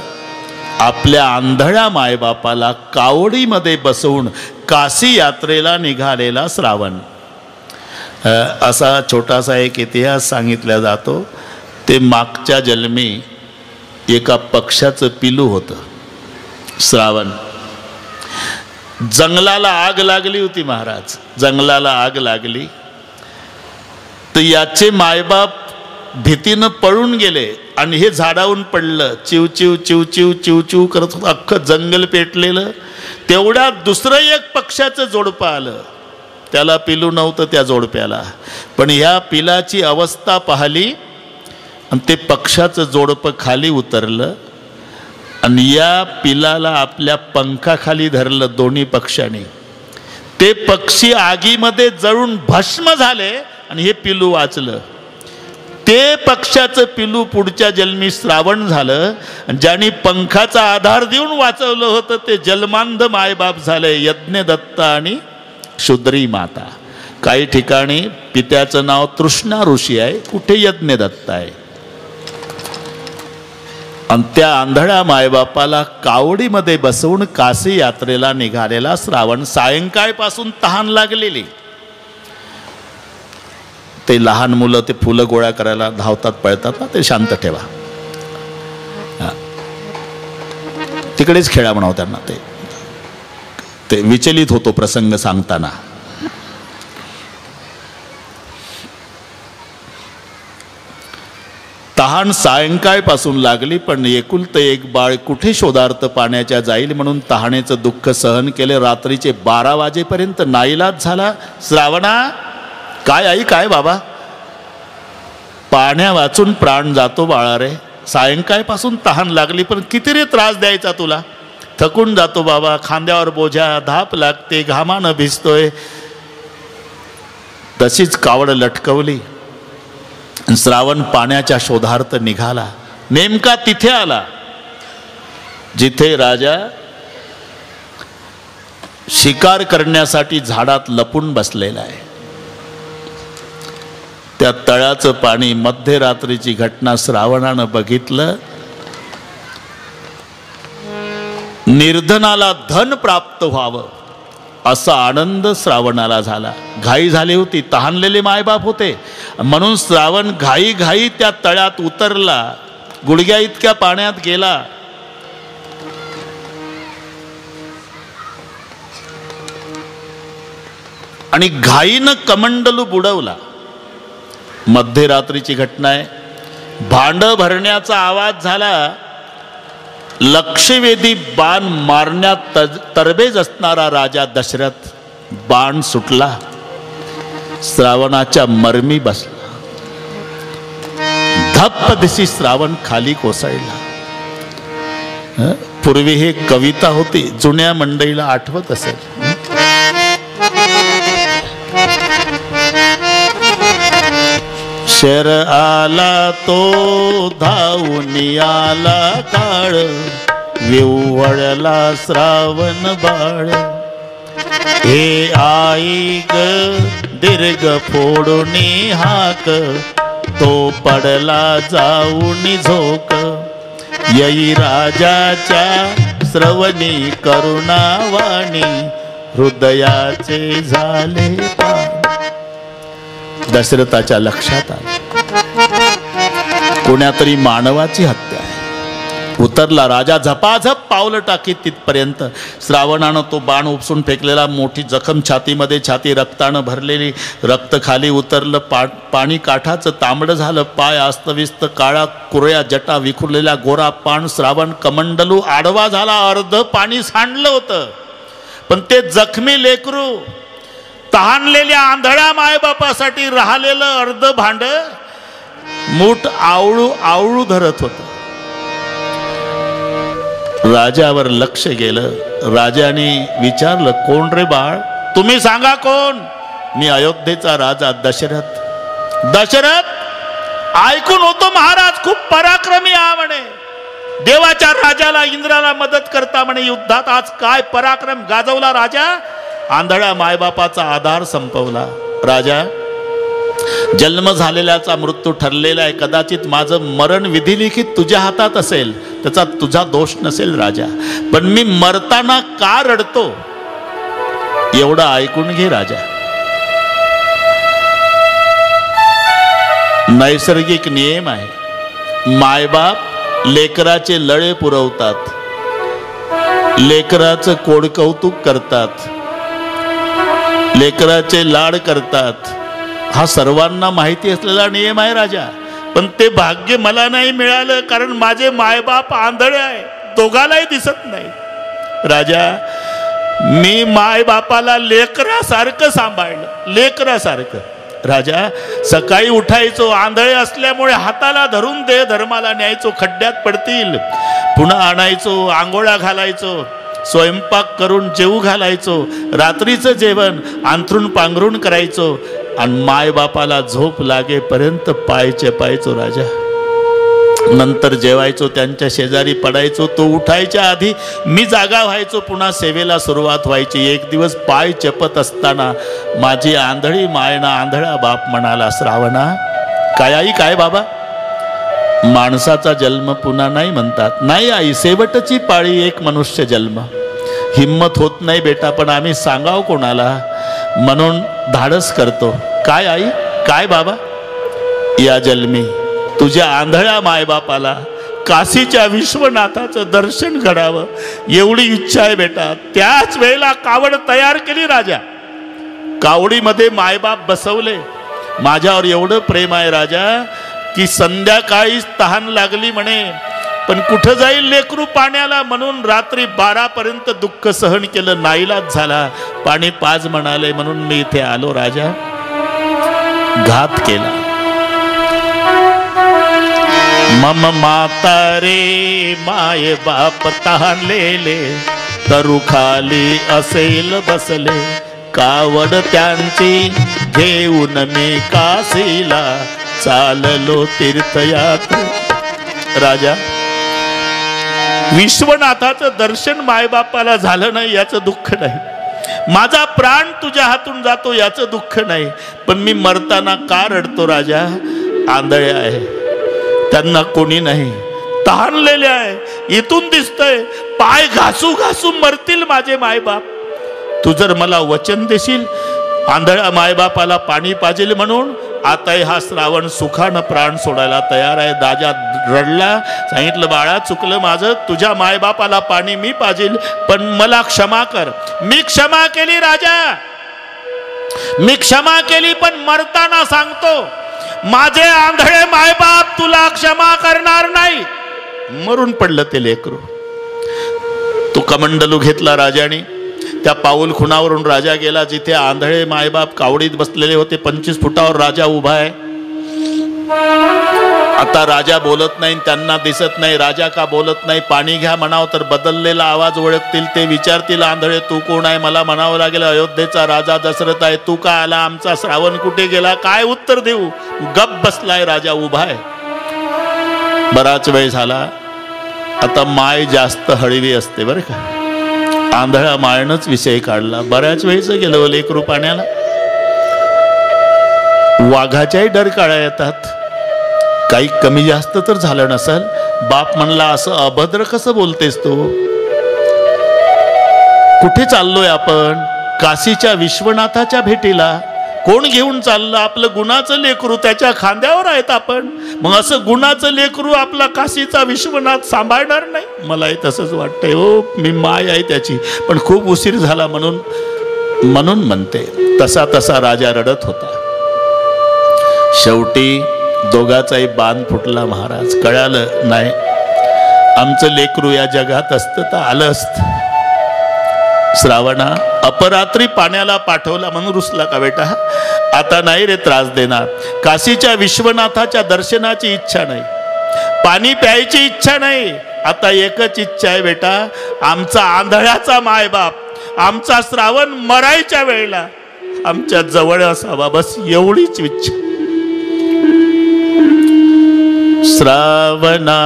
आपल्या आंधळ्या मायबापाला कावडीमध्ये बसवून काशी यात्रेला निघालेला श्रावण. असा छोटासा एक इतिहास सांगितला जातो. ते मागच्या जन्मी एका पक्षाचं पिलू होतं. श्रावण जंगलाला आग लागली होती महाराज. जंगलाला आग लागली तर याचे मायबाप भीतीनं पळून गेले आणि हे झाडावून पडलं. चिव चिव चिव चिव चिव चिव करत होतं, अख्खं जंगल पेटलेलं. तेवढ्यात दुसरं एक पक्षाचं जोडपं आलं. त्याला पिलू नव्हतं त्या जोडप्याला, पण ह्या पिलाची अवस्था पाहिली आणि ते पक्षाचं जोडपं खाली उतरलं आणि या पिलाला आपल्या पंखाखाली धरलं दोन्ही पक्षांनी. ते पक्षी आगीमध्ये जळून भस्म झाले आणि हे पिलू वाचलं. ते पक्षाचं पिलू पुढच्या जन्मी श्रावण झालं. ज्यांनी पंखाचा आधार देऊन वाचवलं होतं ते जन्मांध मायबाप झाले, यज्ञदत्त आणि शुद्री माता. काही ठिकाणी पित्याचं नाव तृष्णा ऋषी आहे, कुठे यज्ञदत्त आहे. आणि त्या आंधळ्या मायबापाला कावडीमध्ये बसवून काशी यात्रेला निघालेला श्रावण. सायंकाळपासून तहान लागलेली. ते लहान मुलं ते फुलं गोळा करायला धावतात पळतात ना, ते शांत ठेवा, तिकडेच खेळा म्हणावं त्यांना. ते विचलित होतो प्रसंग सांगताना. तहान सायंकाळपासून लागली, पण एकुलतं एक बाळ कुठे शोधार्थ पाण्याच्या जाईल म्हणून तहानेचं दुःख सहन केले. रात्रीचे 12 वाजेपर्यंत नाईलाज झाला. श्रावणा, काय आई, काय बाबा, पाण्या वाचून प्राण जातो बाळा रे. सायंकाळपासून तहान लागली, पण किती रे त्रास द्यायचा तुला. थकून जातो बाबा, खांद्यावर बोझा, धाप लागते, घामानं भिजतोय. तशीच कावड लटकवली. श्रावण पाण्याच्या शोधार्थ निघाला. नेमका तिथे आला जिथे राजा शिकार करण्यासाठी झाडात लपून बसलेला आहे. त्या तळ्याचं पाणी, मध्यरात्रीची घटना श्रावणानं बघितलं. निर्धनाला धन प्राप्त व्हावं असा आनंद श्रावणाला झाला. घाई झाली होती, तहानलेले मायबाप होते, म्हणून श्रावण घाई घाई त्या तळ्यात उतरला. गुडघ्या इतक्या पाण्यात गेला. आणि घाईनं कमंडलू बुडवला. मध्यरात्रीची घटना आहे. भांड भरण्याचा आवाज झाला. लक्षवेधी बाण मारण्यात तरबेज असणारा राजा दशरथ बाण सुटला, श्रावणाच्या मर्मी बसला. धप्प दिसी श्रावण खाली कोसळला. पूर्वी हे कविता होती, जुन्या मंडळीला आठवत असेल. शर आला तो धावून आला काळ, विव्हळला श्रावण बाळ. हे आई ग दीर्घ फोडून हाक, तो पडला जाऊन झोक. यई राजाच्या श्रवणी करुणावाणी, हृदयाचे झाले पाणी. दशरथाच्या लक्षात आलं कोण्यातरी मानवाची हत्या आहे. उतरला राजा, झपाझप पावलं टाकीत तिथपर्यंत. श्रावणानं तो बाण उपसून फेकलेला. मोठी जखम छातीमध्ये, छाती रक्तानं भरलेली. रक्त खाली उतरलं. पाणी काठाचं तांबडं झालं. पाय अस्तव्यस्त, काळा कुरळ्या जटा, विखुरलेल्या गोरा पाण. श्रावण कमंडलू आडवा झाला. अर्ध पाणी सांडलं होतं, पण ते जखमी लेकरू, तहानलेल्या आंधळ्या मायबापासाठी राहिलेलं अर्ध भांड मूठ आवळू आवळू धरत होत. राजावर लक्ष गेलं. राजाने विचारलं, कोण रे बाळ? तुम्ही सांगा कोण? मी अयोध्येचा राजा दशरथ. दशरथ ऐकून होतो महाराज, खूप पराक्रमी आहे म्हणे. देवाच्या राजाला, इंद्राला मदत करता म्हणे युद्धात. आज काय पराक्रम गाजवला राजा. आंधळ्या मायबापाचा आधार संपवला. राजा, जन्म झालेल्याचा मृत्यू ठरलेला आहे. कदाचित माझं मरण विधिलिखित तुझ्या हातात असेल, त्याचा तुझा दोष नसेल राजा. पण मी मरताना का रडतो एवढं ऐकून घे राजा. नैसर्गिक नियम आहे. मायबाप लेकराचे लळे पुरवतात, लेकराचं कोडकौतुक करतात, लेकराचे लाड करतात. हा सर्वांना माहिती असलेला नियम आहे राजा. पण ते भाग्य मला नाही मिळालं, कारण माझे मायबाप आंधळे आहे, दोघालाही दिसत नाही. राजा, मी मायबापाला लेकरासारखं सांभाळलं, लेकरासारखं. राजा, सकाळी उठायचो, आंधळे असल्यामुळे हाताला धरून देह धर्माला न्यायचो, खड्ड्यात पडतील, पुन्हा आणायचो, आंघोळा घालायचो, स्वयंपाक करून जेवू घालायचो, रात्रीचं जेवण अंथरूण पांघरून करायचो, आणि मायबापाला झोप लागेपर्यंत पाय चेपायचो राजा. नंतर जेवायचो, त्यांच्या शेजारी पडायचो. तो उठायच्या आधी मी जागा व्हायचो, पुन्हा सेवेला सुरुवात व्हायची. एक दिवस पाय चेपत असताना माझी आंधळी मायना आंधळा बाप म्हणाला, श्रावणा, काय आई, काय बाबा, माणसाचा जन्म पुन्हा नाही म्हणतात. नाही आई, शेवटची पाळी एक मनुष्य जन्म. हिम्मत होत नाही बेटा, पण आम्ही सांगाव कोणाला, म्हणून धाडस करतो. काय आई, काय बाबा, या जन्मी तुझ्या आंधळ्या मायबापाला काशीच्या विश्वनाथाचं दर्शन घडावं एवढी इच्छा आहे बेटा. त्याच वेळेला कावड तयार केली राजा. कावडीमध्ये मायबाप बसवले. माझ्यावर एवढं प्रेम आहे राजा, की संध्याकाळीच तहान लागली म्हणे, पण कुठं जाईल लेकरू पाण्याला, म्हणून रात्री 12 पर्यंत दुःख सहन केलं, नाईलाज झाला. पाणी पाज म्हणाले म्हणून मी इथे आलो राजा. घात केला. मम माता रे माय बाप तहानलेले, तरू खाली असेल बसले, कावड त्यांची घेऊन मी काशीला, चाललो तीर्थयात्रे. राजा, विश्वनाथाचं दर्शन मायबापाला झालं नाही याचं दुःख नाही, माझा प्राण तुझ्या हातून जातो याचं दुःख नाही, पण मी मरताना का रडतो राजा? आंधळे आहे, त्यांना कोणी नाही, तहानलेले आहे, इथून दिसतंय, पाय घासू घासू मरतील माझे मायबाप. तू जर मला वचन देशील आंधळ्या मायबापाला पाणी पाजेल म्हणून, आता हा श्रावण सुखानं प्राण सोडायला तयार आहे. राजा रडला, सांगितलं बाळा चुकलं माझं, तुझ्या मायबापाला पाणी मी पाजेल, पण मला क्षमा कर. मी क्षमा केली राजा, मी क्षमा केली, पण मरताना सांगतो माझे आंधळे मायबाप तुला क्षमा करणार नाही. मरून पडलं ते लेकरू. तो कमंडलू घेतला राजाने, त्या पाऊल खुणावरून राजा गेला जिथे आंधळे मायबाप कावडीत बसलेले होते. 25 फुटावर राजा उभा आहे. आता राजा बोलत नाही, त्यांना दिसत नाही. राजा का बोलत नाही? पाणी घ्या म्हणावं तर बदललेला आवाज ओळखतील, ते विचारतील आंधळे तू कोण आहे? मला म्हणावं लागेल अयोध्येचा राजा दशरथ आहे, तू का आला? आमचा श्रावण कुठे गेला? काय उत्तर देऊ? गप बसलाय राजा, उभा आहे. बराच वेळ झाला. आता माय जास्त हळवी असते बरं का. आंधळा मायनच विषय काढला. बऱ्याच वेळचं गेलं लेकरू पाण्याला. वाघाच्याही डरकाळ्या येतात. काही कमी जास्त तर झालं नसल. बाप म्हणला असं अभद्र कसं बोलतेस तू? कुठे चाललोय आपण? काशीच्या विश्वनाथाच्या भेटीला. कोण घेऊन चाललं? आपलं गुणाचं लेकरू, त्याच्या खांद्यावर आहेत आपण. मग असं गुणाचं लेकरू आपला काशीचा विश्वनाथ सांभाळणार नाही? मलाही तसंच वाटतंय हो. मी माय आहे त्याची, पण खूप उशीर झाला म्हणून म्हणते. तसा तसा राजा रडत होता. शेवटी दोघाचाही बाण फुटला. महाराज कळालं नाही, आमचं लेकरू या जगात असतं तर आलं असतं. श्रावणा, अपरात्री पाण्याला पाठवला म्हणून रुसला का बेटा? आता नाही रे त्रास देणार. काशीच्या विश्वनाथाच्या दर्शनाची इच्छा नाही, पाणी प्यायची इच्छा नाही. आता एकच इच्छा आहे बेटा, आमचा आंधळ्याचा मायबाप, आमचा श्रावण मरायच्या वेळेला आमच्या जवळ असावा, बस एवढीच इच्छा. श्रावणा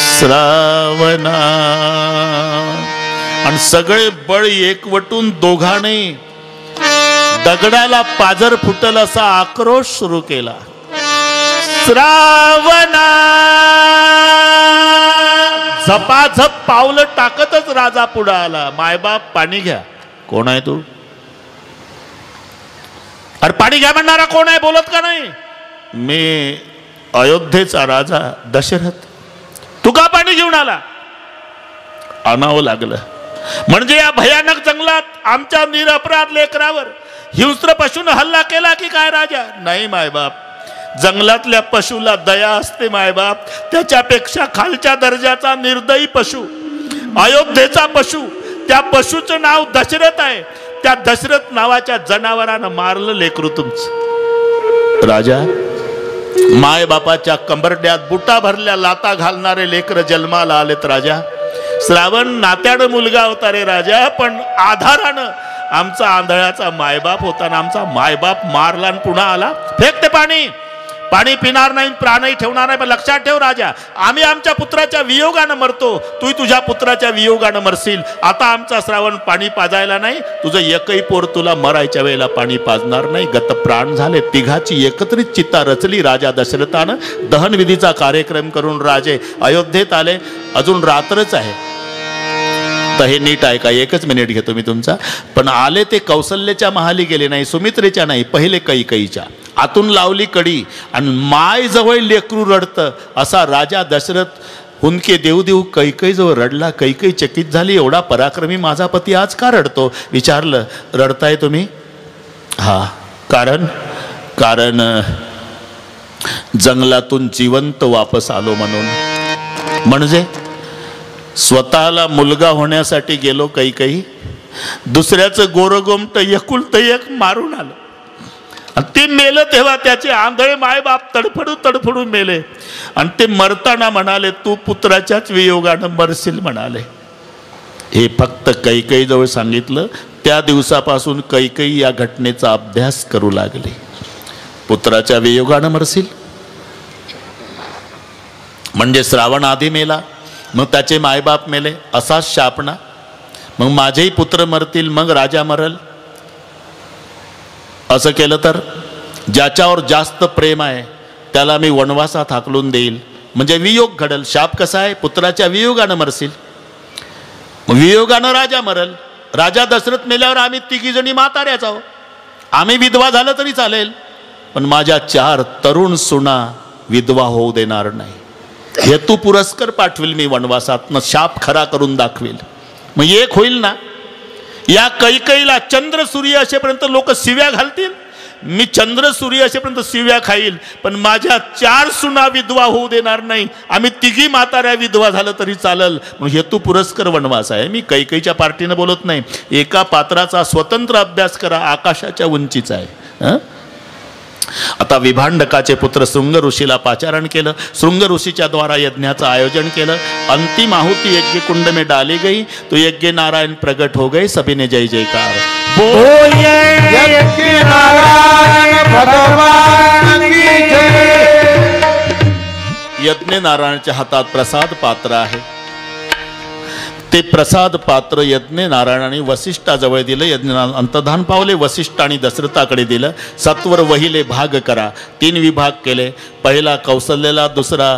श्रावणा. आणि सगळे बळ एकवटून दोघांनी दगडाला पाझर फुटल असा आक्रोश सुरू केला. श्रावणा. झपाझप पावलं टाकतच राजा पुढे आला. मायबाप पाणी घ्या. कोण आहे तू? अरे पाणी घ्या म्हणणारा कोण आहे? बोलत का नाही? मी अयोध्येचा राजा दशरथ. तू का पाणी घेऊन आला? आणावं लागलं. म्हणजे या भयानक जंगलात आमच्या निरपराध लेकरावर हिंस्र पशून हल्ला केला की काय राजा? नाही मायबाप, जंगलातल्या पशुला दया असते मायबाप. त्याच्यापेक्षा खालच्या दर्जाचा निर्दयी पशु, अयोध्येचा पशु, त्या पशुचं नाव दशरथ आहे. त्या दशरथ नावाच्या जनावरानं मारलं लेकरू तुमचं. राजा, माय बापाच्या कंबरड्यात बुटा भरल्या लाता घालणारे लेकर जन्माला आलेत राजा. श्रावण नात्यानं मुलगा होता रे राजा, पण आधारानं आमचा आंधळ्याचा मायबाप होता ना, आमचा मायबाप मारला आणि पुन्हा आला. फेक ते पाणी. पाणी पिणार नाही, प्राणही ठेवणार नाही. पण लक्षात ठेव राजा, आम्ही आमच्या पुत्राच्या वियोगानं मरतो, तू तुझ्या पुत्राच्या वियोगानं मरशील. आता आमचा श्रावण पाणी पाजायला नाही, तुझं एकही पोर तुला मरायच्या वेळेला पाणी पाजणार नाही. गत प्राण झाले. तिघाची एकत्रित चित्ता रचली राजा दशरथानं. दहनविधीचा कार्यक्रम करून राजे अयोध्येत आले. अजून रात्रच आहे, तर हे नीट ऐका, एकच मिनिट घेतो मी तुमचा. पण आले ते कौसल्याच्या महाली गेले नाही, सुमित्रेच्या नाही, पहिले कैकेयीच्या. आतून लावली कडी आणि माय जवळ लेकरू रडतं असा राजा दशरथ हुंदके देऊ देऊ कैकेयी जवळ रडला. कैकेयी चकित झाली, एवढा पराक्रमी माझा पती आज का रडतो? विचारलं, रडताय तुम्ही? हा, कारण कारण जंगलातून जिवंत वापस आलो म्हणून. म्हणजे स्वतःला मुलगा होण्यासाठी गेलो काही दुसऱ्याचं गोरगोमट एकुलतं एक मारून आलं. आणि ते मेलं तेव्हा त्याचे आंधळे मायबाप तडफडून मेले. आणि ते मरताना म्हणाले तू पुत्राच्याच वियोगानं मरशील म्हणाले. हे फक्त कैकेयी जवळ सांगितलं. त्या दिवसापासून कैकेयी या घटनेचा अभ्यास करू लागली. पुत्राच्या वियोगानं मरशील म्हणजे श्रावण आधी मेला, मग त्याचे मायबाप मेले, असाच शापना. मग माझेही पुत्र मरतील, मग राजा मरल. असं केलं तर ज्याच्यावर जास्त प्रेम आहे त्याला मी वनवासात हाकलून देईल, म्हणजे वियोग घडल. शाप कसा आहे? पुत्राच्या वियोगानं मरशील. वियोगानं राजा मरल. राजा दशरथ मेल्यावर आम्ही तिघी जणी म्हाताऱ्याच आहोत. आम्ही विधवा झालं तरी चालेल, पण माझ्या 4 तरुण सुना विधवा होऊ देणार नाही. हेतू पुरस्कार पाठविल मी वनवासात, न शाप खरा करून दाखवेल. मग एक होईल ना. या कैकेयीला चंद्र सूर्य असेपर्यंत लोक शिव्या घालतील, मी चंद्र सूर्य असेपर्यंत शिव्या खाईल, पण माझ्या 4 सुना विधवा होऊ देणार नाही. आम्ही तिघी म्हाताऱ्या विधवा झालं तरी चालल. मग हेतू पुरस्कार वनवास आहे. मी कैकेयीच्या पार्टीनं बोलत नाही. एका पात्राचा स्वतंत्र अभ्यास करा, आकाशाच्या उंचीचा आहे. आता विभांडकाचे पुत्र शृंग ऋषीला पाचारण केलं. शृंग ऋषीच्या द्वारा यज्ञाचं आयोजन केलं. अंतिम आहुति यज्ञ कुंड में डाली गई तो यज्ञ नारायण प्रकट हो गए. सभी ने जय जयकार बोलिए यज्ञ नारायण भगवान की जय. यज्ञ नारायणच्या हातात प्रसाद पात्र आहे. ते प्रसाद पात्र यज्ञ नारायणाने वसिष्ठाजवळ दिलं. यज्ञ अंतर्धान पावले. वसिष्ठ आणि दशरथाकडे दिलं. सत्वर वहिले भाग करा. 3 विभाग केले. पहिला कौशल्याला, दुसरा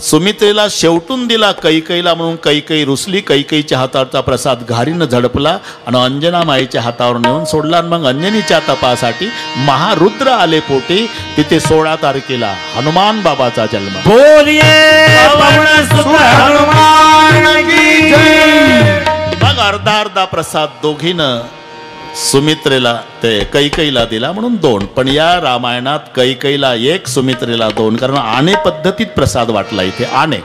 सुमित्रेला, शेवटून दिला कैकेयीला. म्हणून कैकेयी रुसली. कैकेयीच्या हातावरचा प्रसाद घारीनं झडपला आणि अंजना माईच्या हातावर नेऊन सोडला. आणि मग अंजनीच्या तपासाठी महारुद्र आले पोटी. तिथे 16 तारखेला हनुमान बाबाचा जन्म. बोलिए पवन सुत हनुमान की जय. मग अर्धा प्रसाद दोघीनं सुमित्रेला ते कैकेयीला दिला म्हणून 2. पण या रामायणात कैकेयीला 1, सुमित्रेला 2. कारण आणे पद्धतीत प्रसाद वाटला. इथे आणे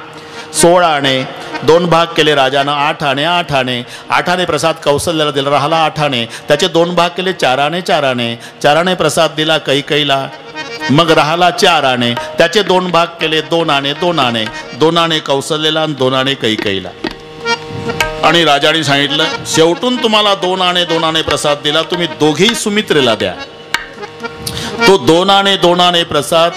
16 आणे 2 भाग केले राजानं. 8 आणे 8 आणे 8 आणे प्रसाद कौशल्याला दिला. राहिला 8 आणे. त्याचे 2 भाग केले. 4 आणे 4 आणे 4 आणे प्रसाद दिला कैकेयीला. मग राहिला 4 आणे. त्याचे 2 भाग केले. 2 आणे 2 आणे 2 आणे कौशल्याला आणि 2 आणे कैकेयीला. आणि राजाने सांगितलं शेवटून तुम्हाला 2 आणे 2 आणे प्रसाद दिला, तुम्ही दोघेही सुमित्रेला द्या. तो 2 आणे 2 आणे प्रसाद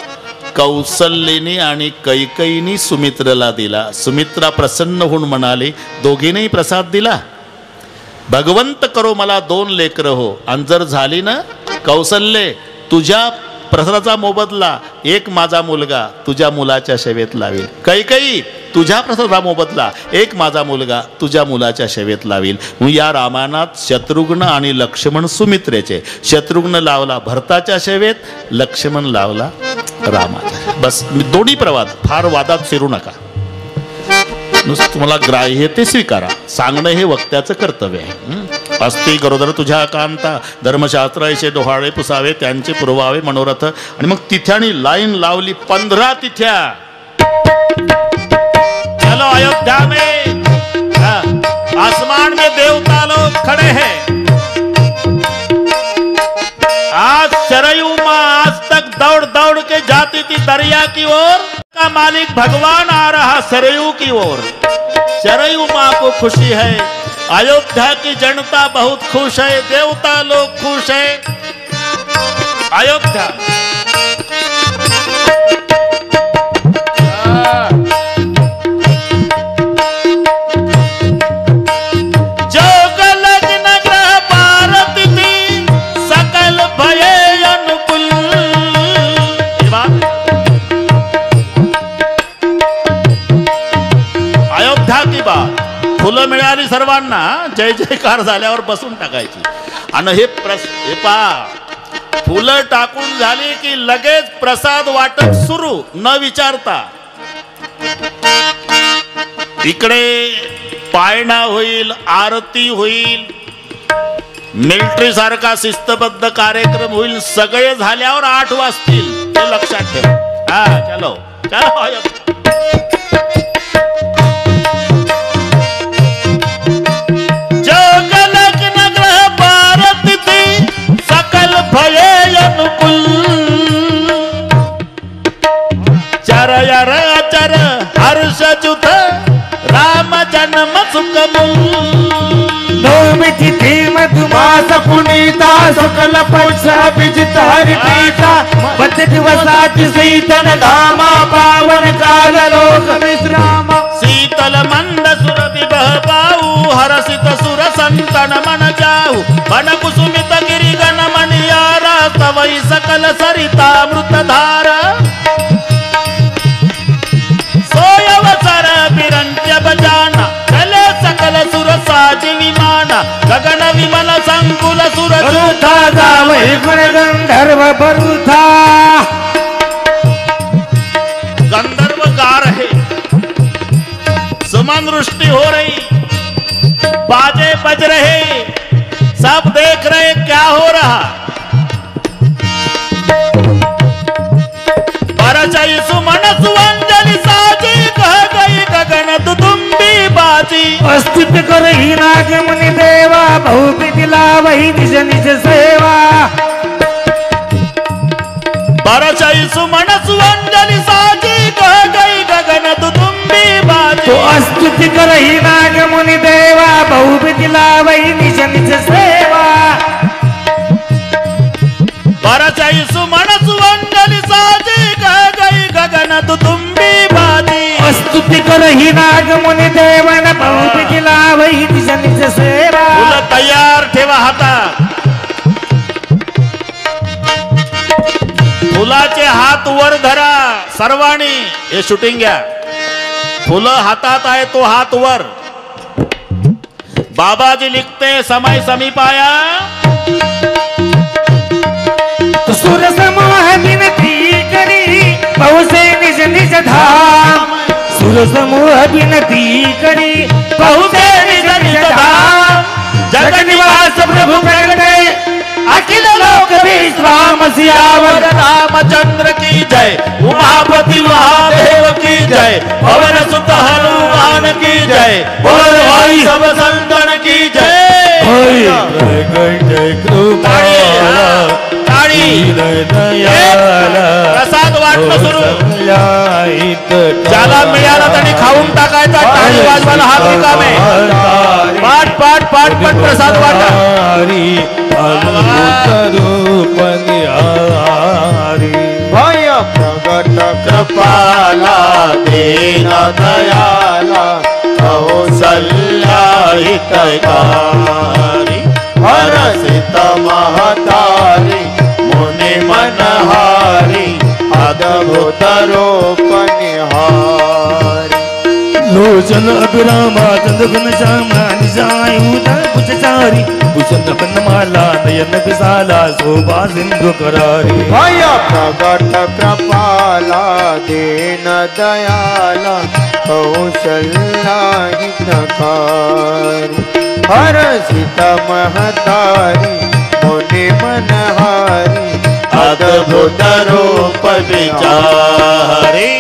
कौशल्येने आणि कैकेयीने सुमित्रेला दिला. सुमित्रा प्रसन्न होऊन म्हणाली दोघींनाही प्रसाद दिला. भगवंत करो मला 2 लेकरं हो. आणि जर झाली ना कौशल्ये तुझ्या प्रसादाचा मोबदला 1 माझा मुलगा तुझ्या मुलाच्या सेवेत लावेल. कैकेयी तुझ्या प्रसादाचा मोबदला 1 माझा मुलगा तुझ्या मुलाच्या सेवेत लावेल. या रामायणात शत्रुघ्न आणि लक्ष्मण सुमित्रेचे. शत्रुघ्न लावला भरताच्या सेवेत, लक्ष्मण लावला रामाच्या. बस दोन्ही प्रवाद. फार वादात फिरू नका. नुसतं तुम्हाला ग्राह्य ते स्वीकारा. सांगणं हे वक्त्याचं कर्तव्य आहे. अस्ति गरोदर तुझ्या कांता धर्मशास्त्र ऐसे डोहाळे पुसावे त्यांचे पुरवावे मनोरथ. आणि मग तिथ्यानी लाईन लावली 15 तिथ्या. चलो अयोध्या में आसमान में देवता लोग खड़े हैं. आज सरयू माँ आज तक दौड़ दौड़ के जाती थी दरिया की ओर. का मालिक भगवान आ रहा सरयू की ओर. सरयू माँ को खुशी है. अयोध्या की जनता बहुत खुश है. देवता लोग खुश है. अयोध्या फुलं मिळाली सर्वांना. जय जयकार झाल्यावर बसून टाकायची. आणि हे फुलं टाकून झाली की लगेच प्रसाद वाटप सुरू न विचारता. इकडे पाळणा होईल, आरती होईल. मिलिटरी सारखा शिस्तबद्ध कार्यक्रम होईल. सगळे झाल्यावर 8 वाजतील हे लक्षात ठेव. हा चलो चलो. जगलक नग्रह भारती सकल भये अनुकूल. चर अचर हर्ष जुथ राम जन्म सुखमूल. तिथी मधुमास पुनीता सकल पैसा विजित हरिपीठा. बच दिवसाची शीतल धामा पावन काल लोक विश्राम. शीतल मंद सुर विभह पाऊ हरसित सुर संतन मन जाऊ. मन कुसुमित गिरि गण मनियारा तवई सकल सरिता मृत धारा. सोयवसर बिरंच बजाना चले सकल सुर साज विमाना. गगन विमल संकुल सुर बरुथा गावै गुण गंधर्व बरुथा. गंधर्व गा रहे, सुमन वृष्टि हो रही, बाजे बज रहे, सब देख रहे क्या हो रहा. परचय सुमन सुअंजलि साजी कह गई गगन दुदुम्बी बाजी. स्तुत करहि नाग मुनि देवा बहु विधि लावहि निज निज सेवा. परचय सुमन सुअंजलि साजी कह गई गगन दुदुम्बी बाजी. तो स्तुति करहि नाग मुनि देवा बहु विधि लावहि निज निज सेवा. परचय सुमन सुअंजलि साजी कह गई गगन दुदुम्बी बाजी. स्तुति करहि नाग मुनि देवन बहु विधि लावहि निज निज सेवा. फुलं तयार ठेवा हातात. फुलाचे हात वर धरा सर्वांनी. हे शूटिंग घ्या. फुलं हातात आहे तो हात वर. बाबाजी लिखते समय समीप आया. सुर समूह विनती करी बहु से निज निज धाम. सुर समूह विनती करी बहु से निज निज धाम. जग निवास प्रभु प्रगटे अखिल लोक विश्राम. सियावर रामचंद्र की जय. उमापति महादेव की जय. पवन सुत हनुमान की जय. बोल भाई सब संतन की जय. प्रसाद वाटणं सुरू. ज्याला मिळाला त्यांनी खाऊन टाकायचा. टाळी वाजवायला हात रिकामे. पाठ पाठ पाठ पाठ प्रसाद वाटा. भय प्रगट कृपाला दीन दयाला कौसल्या हितकारी. हरसित महतारी मुनि मनहारी अद्भुत रूप निहारी. लोचन अभिरामा चंद्रघन श्यामा निजायुध कुचचारी. भूषण बनमाला नयन विशाला शोभा सिंधु करारी. भय प्रगट कृपाला दीन दयाला कौशल्या हितकारी. हरसित महतारी मुनि मनहारी अद्भुत रूप विचारी.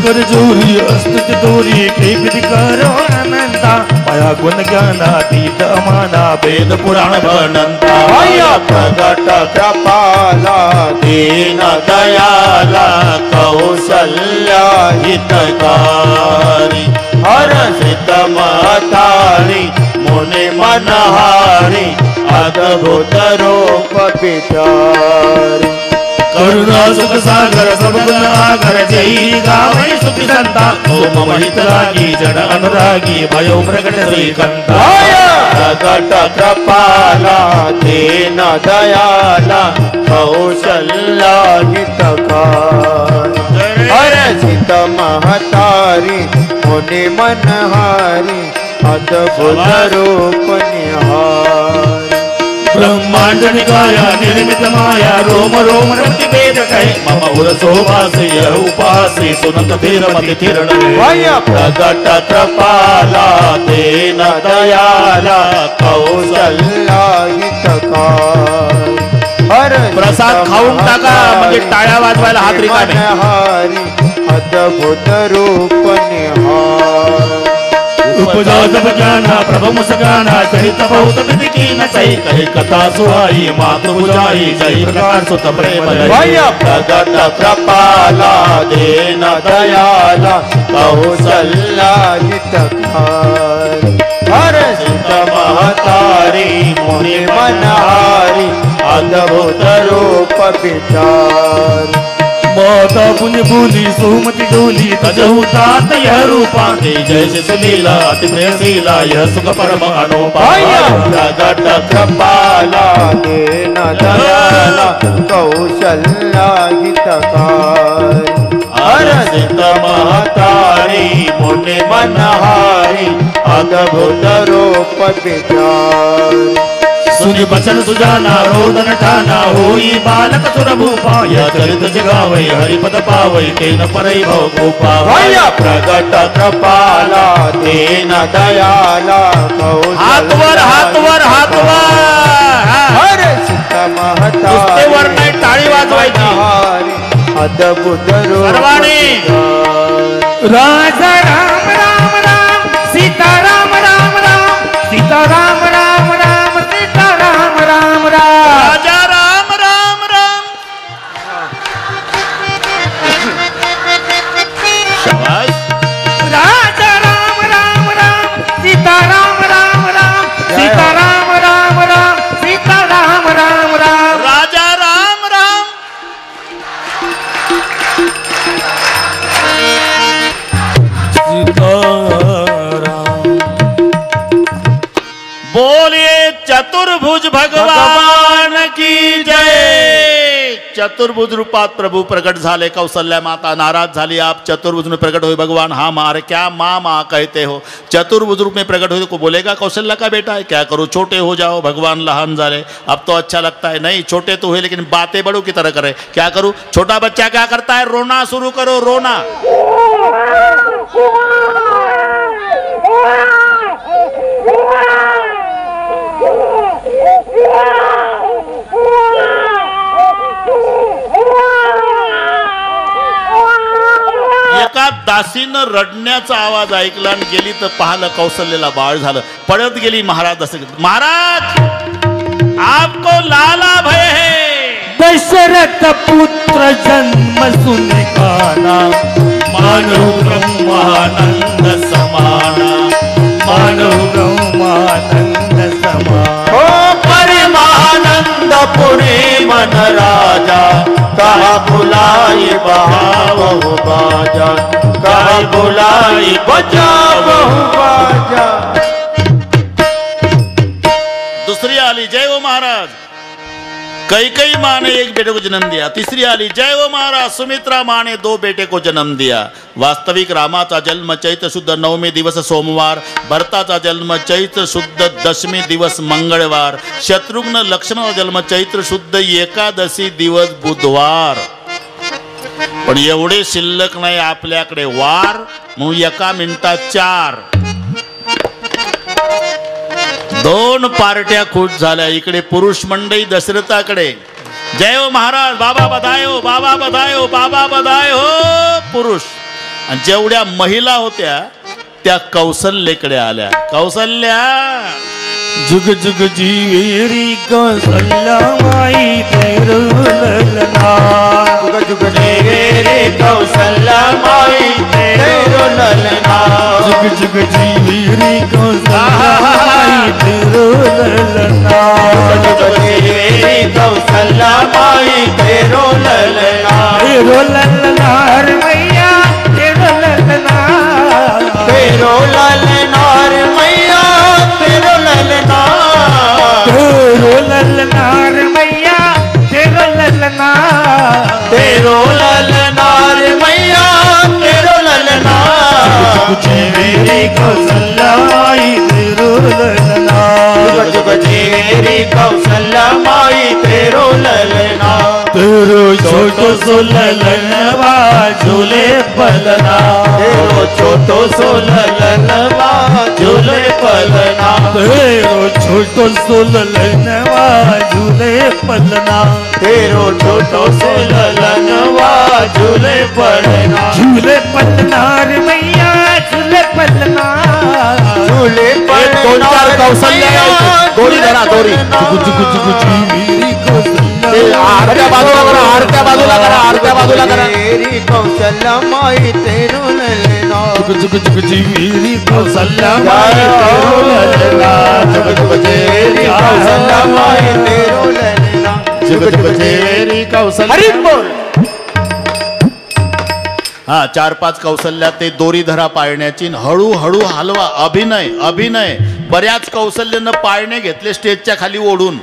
कर जोरी अस्तुत दोरी कई विधिकारो अनंता. माया गुण ज्ञानातीत अमाना वेद पुराण बनंता. भय प्रगट कृपाला दीन दयाला कौशल्या हितकारी. हरसित महतारी मुनि मनहारी अद्भुत रूप विचारी. करुणा सुख सागर सब गुण आगर जय गावै सुखी संता. ओम महित रागी जड अनुरागी भयो प्रगट श्रीकंता. प्रगट कृपाला दीन दयाला कौशल्या हितकारी. हरसित महतारी मुनि मनहारी अद्भुत रूप निहारी. ब्रह्मांड निकाया निर्मित माया रोम रोम रति वेद कहे मम उरसो वासी यह उपासी सुनत धीर मति थिरण प्रगट कृपाला देन दयाला कौशल्या प्रसाद खाऊन टाका म्हणजे टाळ्या वाजवायला हात रिकामे अद्भुत रूप निहार उपजा जप ज्ञाना प्रभु मुस्काना चरित बहुत विधि की न सही कहे कथा सुहाई मातु बुझाई जय प्रकार सुत प्रेम प्रगट कृपाला देन दयाला कौशल्या हितकार हर सिद्ध महतारी मुनि मनहारी अद्भुत रूप विचार माता पुण्य बोली सुमति डोली तजहु तात यह रूपा दे जैसे सुलीला अति प्रेमशीला यह सुख परम अनूपा प्रगट कृपाला देन दयाला कौशल्या हितकार हर्षित महतारी मुनि मनहारी अद्भुत रूप विचार सुनि बचन सुजाना रोदन ठाना होई बालक सुरभूपा यह चरित जगावै हरिपद पावै तेन परई भव गोपा प्रगट कृपाला देन दयाला हाथ वर हर्षित महतारी वर नाही टाळी वाजवायची अद्भुत रूप सर्वाणी राजा राम राम राम सीता राम राम राम सीता राम राम राम सीता राम राम राम राजा राम राम राम शाबाश राजा राम राम राम सीता राम राम राम सीता राम राम राम सीता राम राम राम राजा राम राम बोलिए चतुर्भुज भगवान की जय। चतुर्भुज रूपात प्रभु प्रकट झाले कौशल्या माता नाराज झाली आप चतुर्भुज में प्रकट हुए भगवान हाँ मार क्या माँ माँ कहते हो चतुर्भुज रूप में प्रकट हुए को बोलेगा कौशल्या का बेटा है क्या करूँ छोटे हो जाओ भगवान लहान झाले अब तो अच्छा लगता है नहीं छोटे तो हुए लेकिन बातें बड़ों की तरह करे क्या करूँ छोटा बच्चा क्या करता है रोना शुरू करो रोना एका दासीनं रडण्याचा आवाज ऐकला आणि गेली तर पाहिलं कौशल्याला बाळ झालं पळत गेली महाराज असं महाराज आपको लाला भय है दशरथ पुत्र जन्म सुन काना मानव ब्रह्मानंद समाना मानव ब्रह्मानंद समान ओ परमानंद पुरी मन राजा कहा बुलाई बहावहु बाजा कहा बुलाई बजावहु बाजा दूसरी आली जय वो महाराज कई माँ ने एक बेटे को जन्म दिया तीसरी आली जय वो महाराज सुमित्रा माँ ने 2 बेटे को जन्म दिया वास्तविक रामाचा जन्म चैत्र शुद्ध 9वें दिवस सोमवार भरताचा जन्म चैत्र शुद्ध 10वें दिवस मंगळवार शत्रुघ्न लक्ष्मणाचा जन्म चैत्र शुद्ध एकादशी दिवस बुधवार पण एवढे शिल्लक नाही आपल्याकडे वार म्हणून एका मिनिटात 4 2 पार्ट्या खूट झाल्या इकडे पुरुष मंडळी दशरथाकडे जय हो महाराज बाबा बधायो बाबा बधायो बाबा बधायो पुरुष आणि जेवढ्या महिला होत्या त्या कौशल्येकडे आल्या कौशल्या जुग जुग जीवेरी कौशल्या माई तेरो ललना जुग जुग जीवेरी कौशल्या माई तेरो ललना जुग जुग जीवेरी कौशल्या माई तेरो ललना जुग जुग जीवेरी कौशल्या माई तेरो ललना हर मैया तेरो ललना तेरो ललना रे मैया तेरो ललना तेरो ललना रे मैया तेरो ललना तेरो ललना रे मैया तेरो ललना जीवेरी कौशल्या माई तेरो ललना जुग जुग जीवेरी कौशल्या तेरो छोटो सो ललनवा झूले पलना, तेरो छोटो सो ललनवा झूले पलना, तेरो छोटो सो ललनवा झूले पलना, तेरो छोटो सो ललनवा झूले पलना, झूले पलना रे मैया झूले पलना, झूले पलना। दोन चार कौशल्य दोरी धरा दोरी मेरी कौशल्या आरत्या बाजूला करा, आरत्या बाजूला करा, आरत्या बाजूला करा. मेरी कौशल्या माई तेरो ललना, मेरी कौशल्या माई तेरो ललना, तेरी कौशल्या माई तेरो ललना, तेरी कौशल्य. हरी बोल. हा 4-5 कौशल्या ते दोरी धरा पाळण्याची हळूहळू हलवा. अभिनय अभिनय. बऱ्याच कौशल्यानं पाळणे घेतले स्टेजच्या खाली ओढून.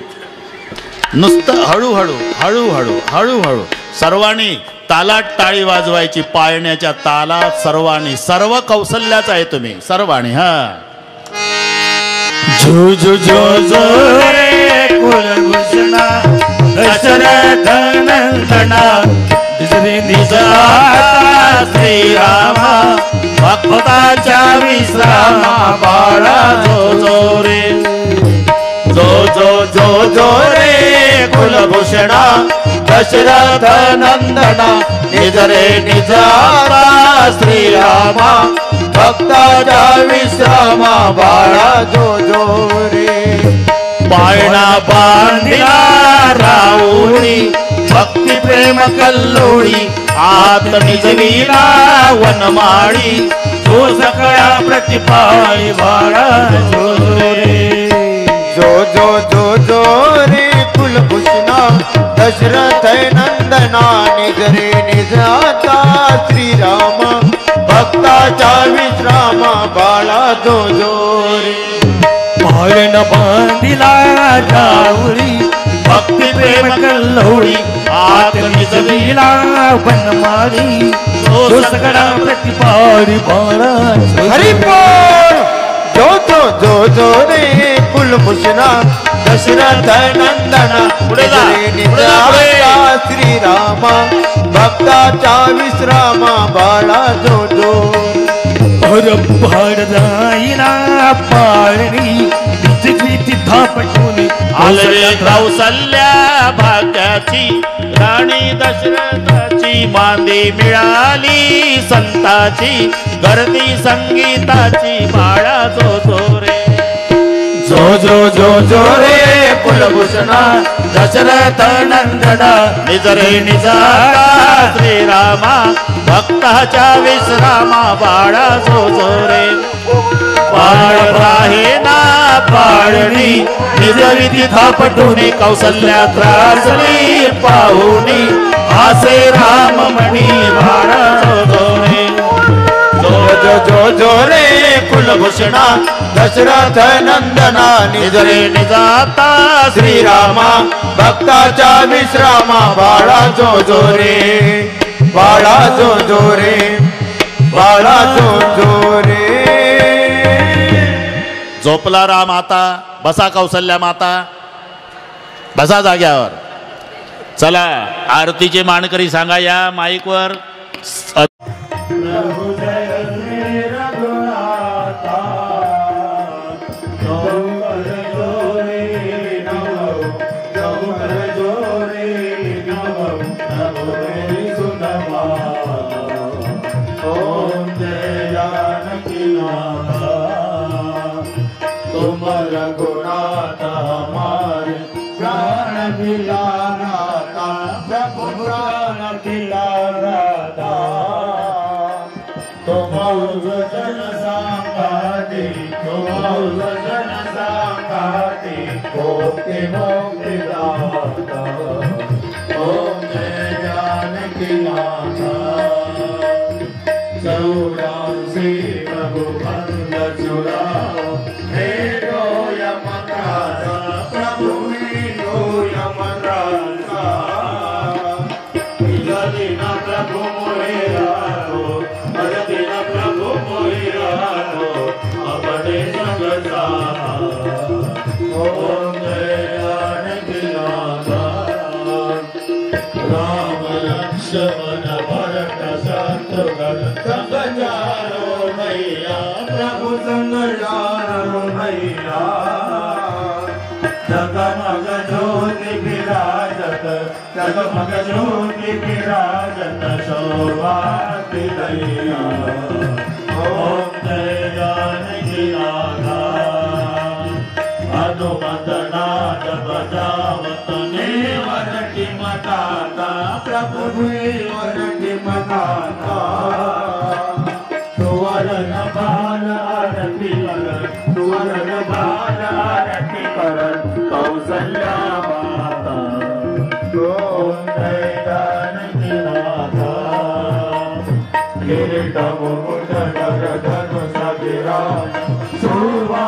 नुसतं हळूहळू हळूहळू हळूहळू. सर्वांनी तालात टाळी वाजवायची पाळण्याच्या तालात. सर्वांनी सर्व कौशल्याच आहे तुम्ही सर्वांनी. हा जो जो जो जो रे कुलभूषणा दशरथ नंदना दिसरे निजाता श्रीरामा भक्ताच्या विश्रामा बाळा जो जो रे जो जो जो जो रे कुलभूषणा दशरथ नंदना निजरे निजाता श्रीरामा भक्ताच्या विश्रामा बाळा जो जो रे. पाळणा बांधिला राऊळी भक्ती प्रेम कल्लोळी आत निजविला वनमाळी जो सकळा प्रतिपाळी बाळा जो रे. जो जो जो जो रे कुलभूषणा दशरथ नंदना निजरे निजाता श्रीरामा भक्ताच्या विश्रामा बाळा जो जो रे. पाळणा बांधिला राऊळी भक्ती प्रेम कल्लोळी आत निजविला वनमाळी जो सकळा प्रतिपाळी बाळा हरी बोल. जो जो जो जो रे कुलभूषणा दशरथ नंदना निजरे निजाता श्रीरामा भक्ताच्या विश्रामा बाळा जो जो. भाड जाईना पाळणी तिची थापटून आलरे कौशल्या भाग्याची राणी दशरथाची मांदी मिळाली संताची गर्दी संगीताची बाळा जो जो रे. जो जो जो जो रे कुलभूषणा दशरथ नंदना निजरे निजाता श्रीरामा भक्ताच्या विश्रामा बाळा जो जो रे. बाळ आहे ना पाळणी निजविधी थापटून कौशल्या त्रासली पाहुणी आसे राम म्हणी बाळा जो जो रे. जो जो जो जो रे कुलभूषणा दशरथ नंदना निजरे निजाता श्रीरामा भक्ताच्या विश्रामा बाळा जो जो रे. बाळा जो जो रे बाळा जो जो रे. झोपला राम आता. बसा कौशल्या माता बसा जाग्यावर. चला आरतीचे मानकरी सांगा या माईकवर. रघुनाथ हमारे प्राण मिलानाता प्रभु प्राण मिलानाता तुम वचन सांगाते तुम वचन सांगाते कोटि मोक्ति दाता ओम जय जानकी माता चौरासी प्रभु बंद चुराओ हे गोया मकासा प्रभु हे गोया मकासा इलादीना प्रभु मोहिरानो अरदीना प्रभु मोहिरानो अपने संगता ओम जय जानकी नाथा शत्रुघ्न संग जानो मैया प्रभु संग जानो मैया जगमग ज्योति विराजत जगमग ज्योति विराजत शोभाति दैया ओम जय जानकी नाथा हनुमत नाथ बजावत नेवर की मताता प्रभु वर की मनाता सुवर्ण बाल आरती कर सुवर्ण बाल आरती कर कौसल्या माता ओम जय जानकी नाथा किरीट मुकुट गरधर सविराज शोभा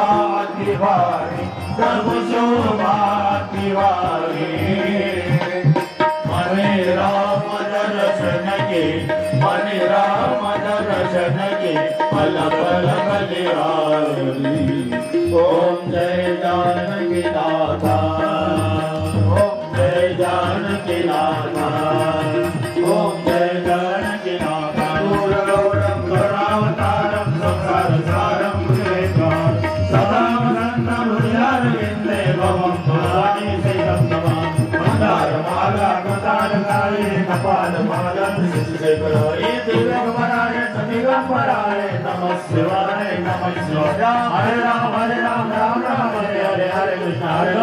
तिवारी प्रभु शोभा तिवारी मने राम दर्शन के मने राम दर्शन के पल पल बलिहारी ओम जय जानकी नाथा ओम जय जानकी नाथा ओम जय जानकी नाथा दूरगौरम करुणावतारम संसार सारम सदा वसन्तं हृदयारविन्दे भवं भवानी सेयं नमामि मंदार माला गदार काले कपाल मादन शिशिशेखराय दिव्यंबराय सतिगंबराय नमः शिवाय नमः शिवाय हरे राम राम राम हरे हरे हरे कृष्ण हरे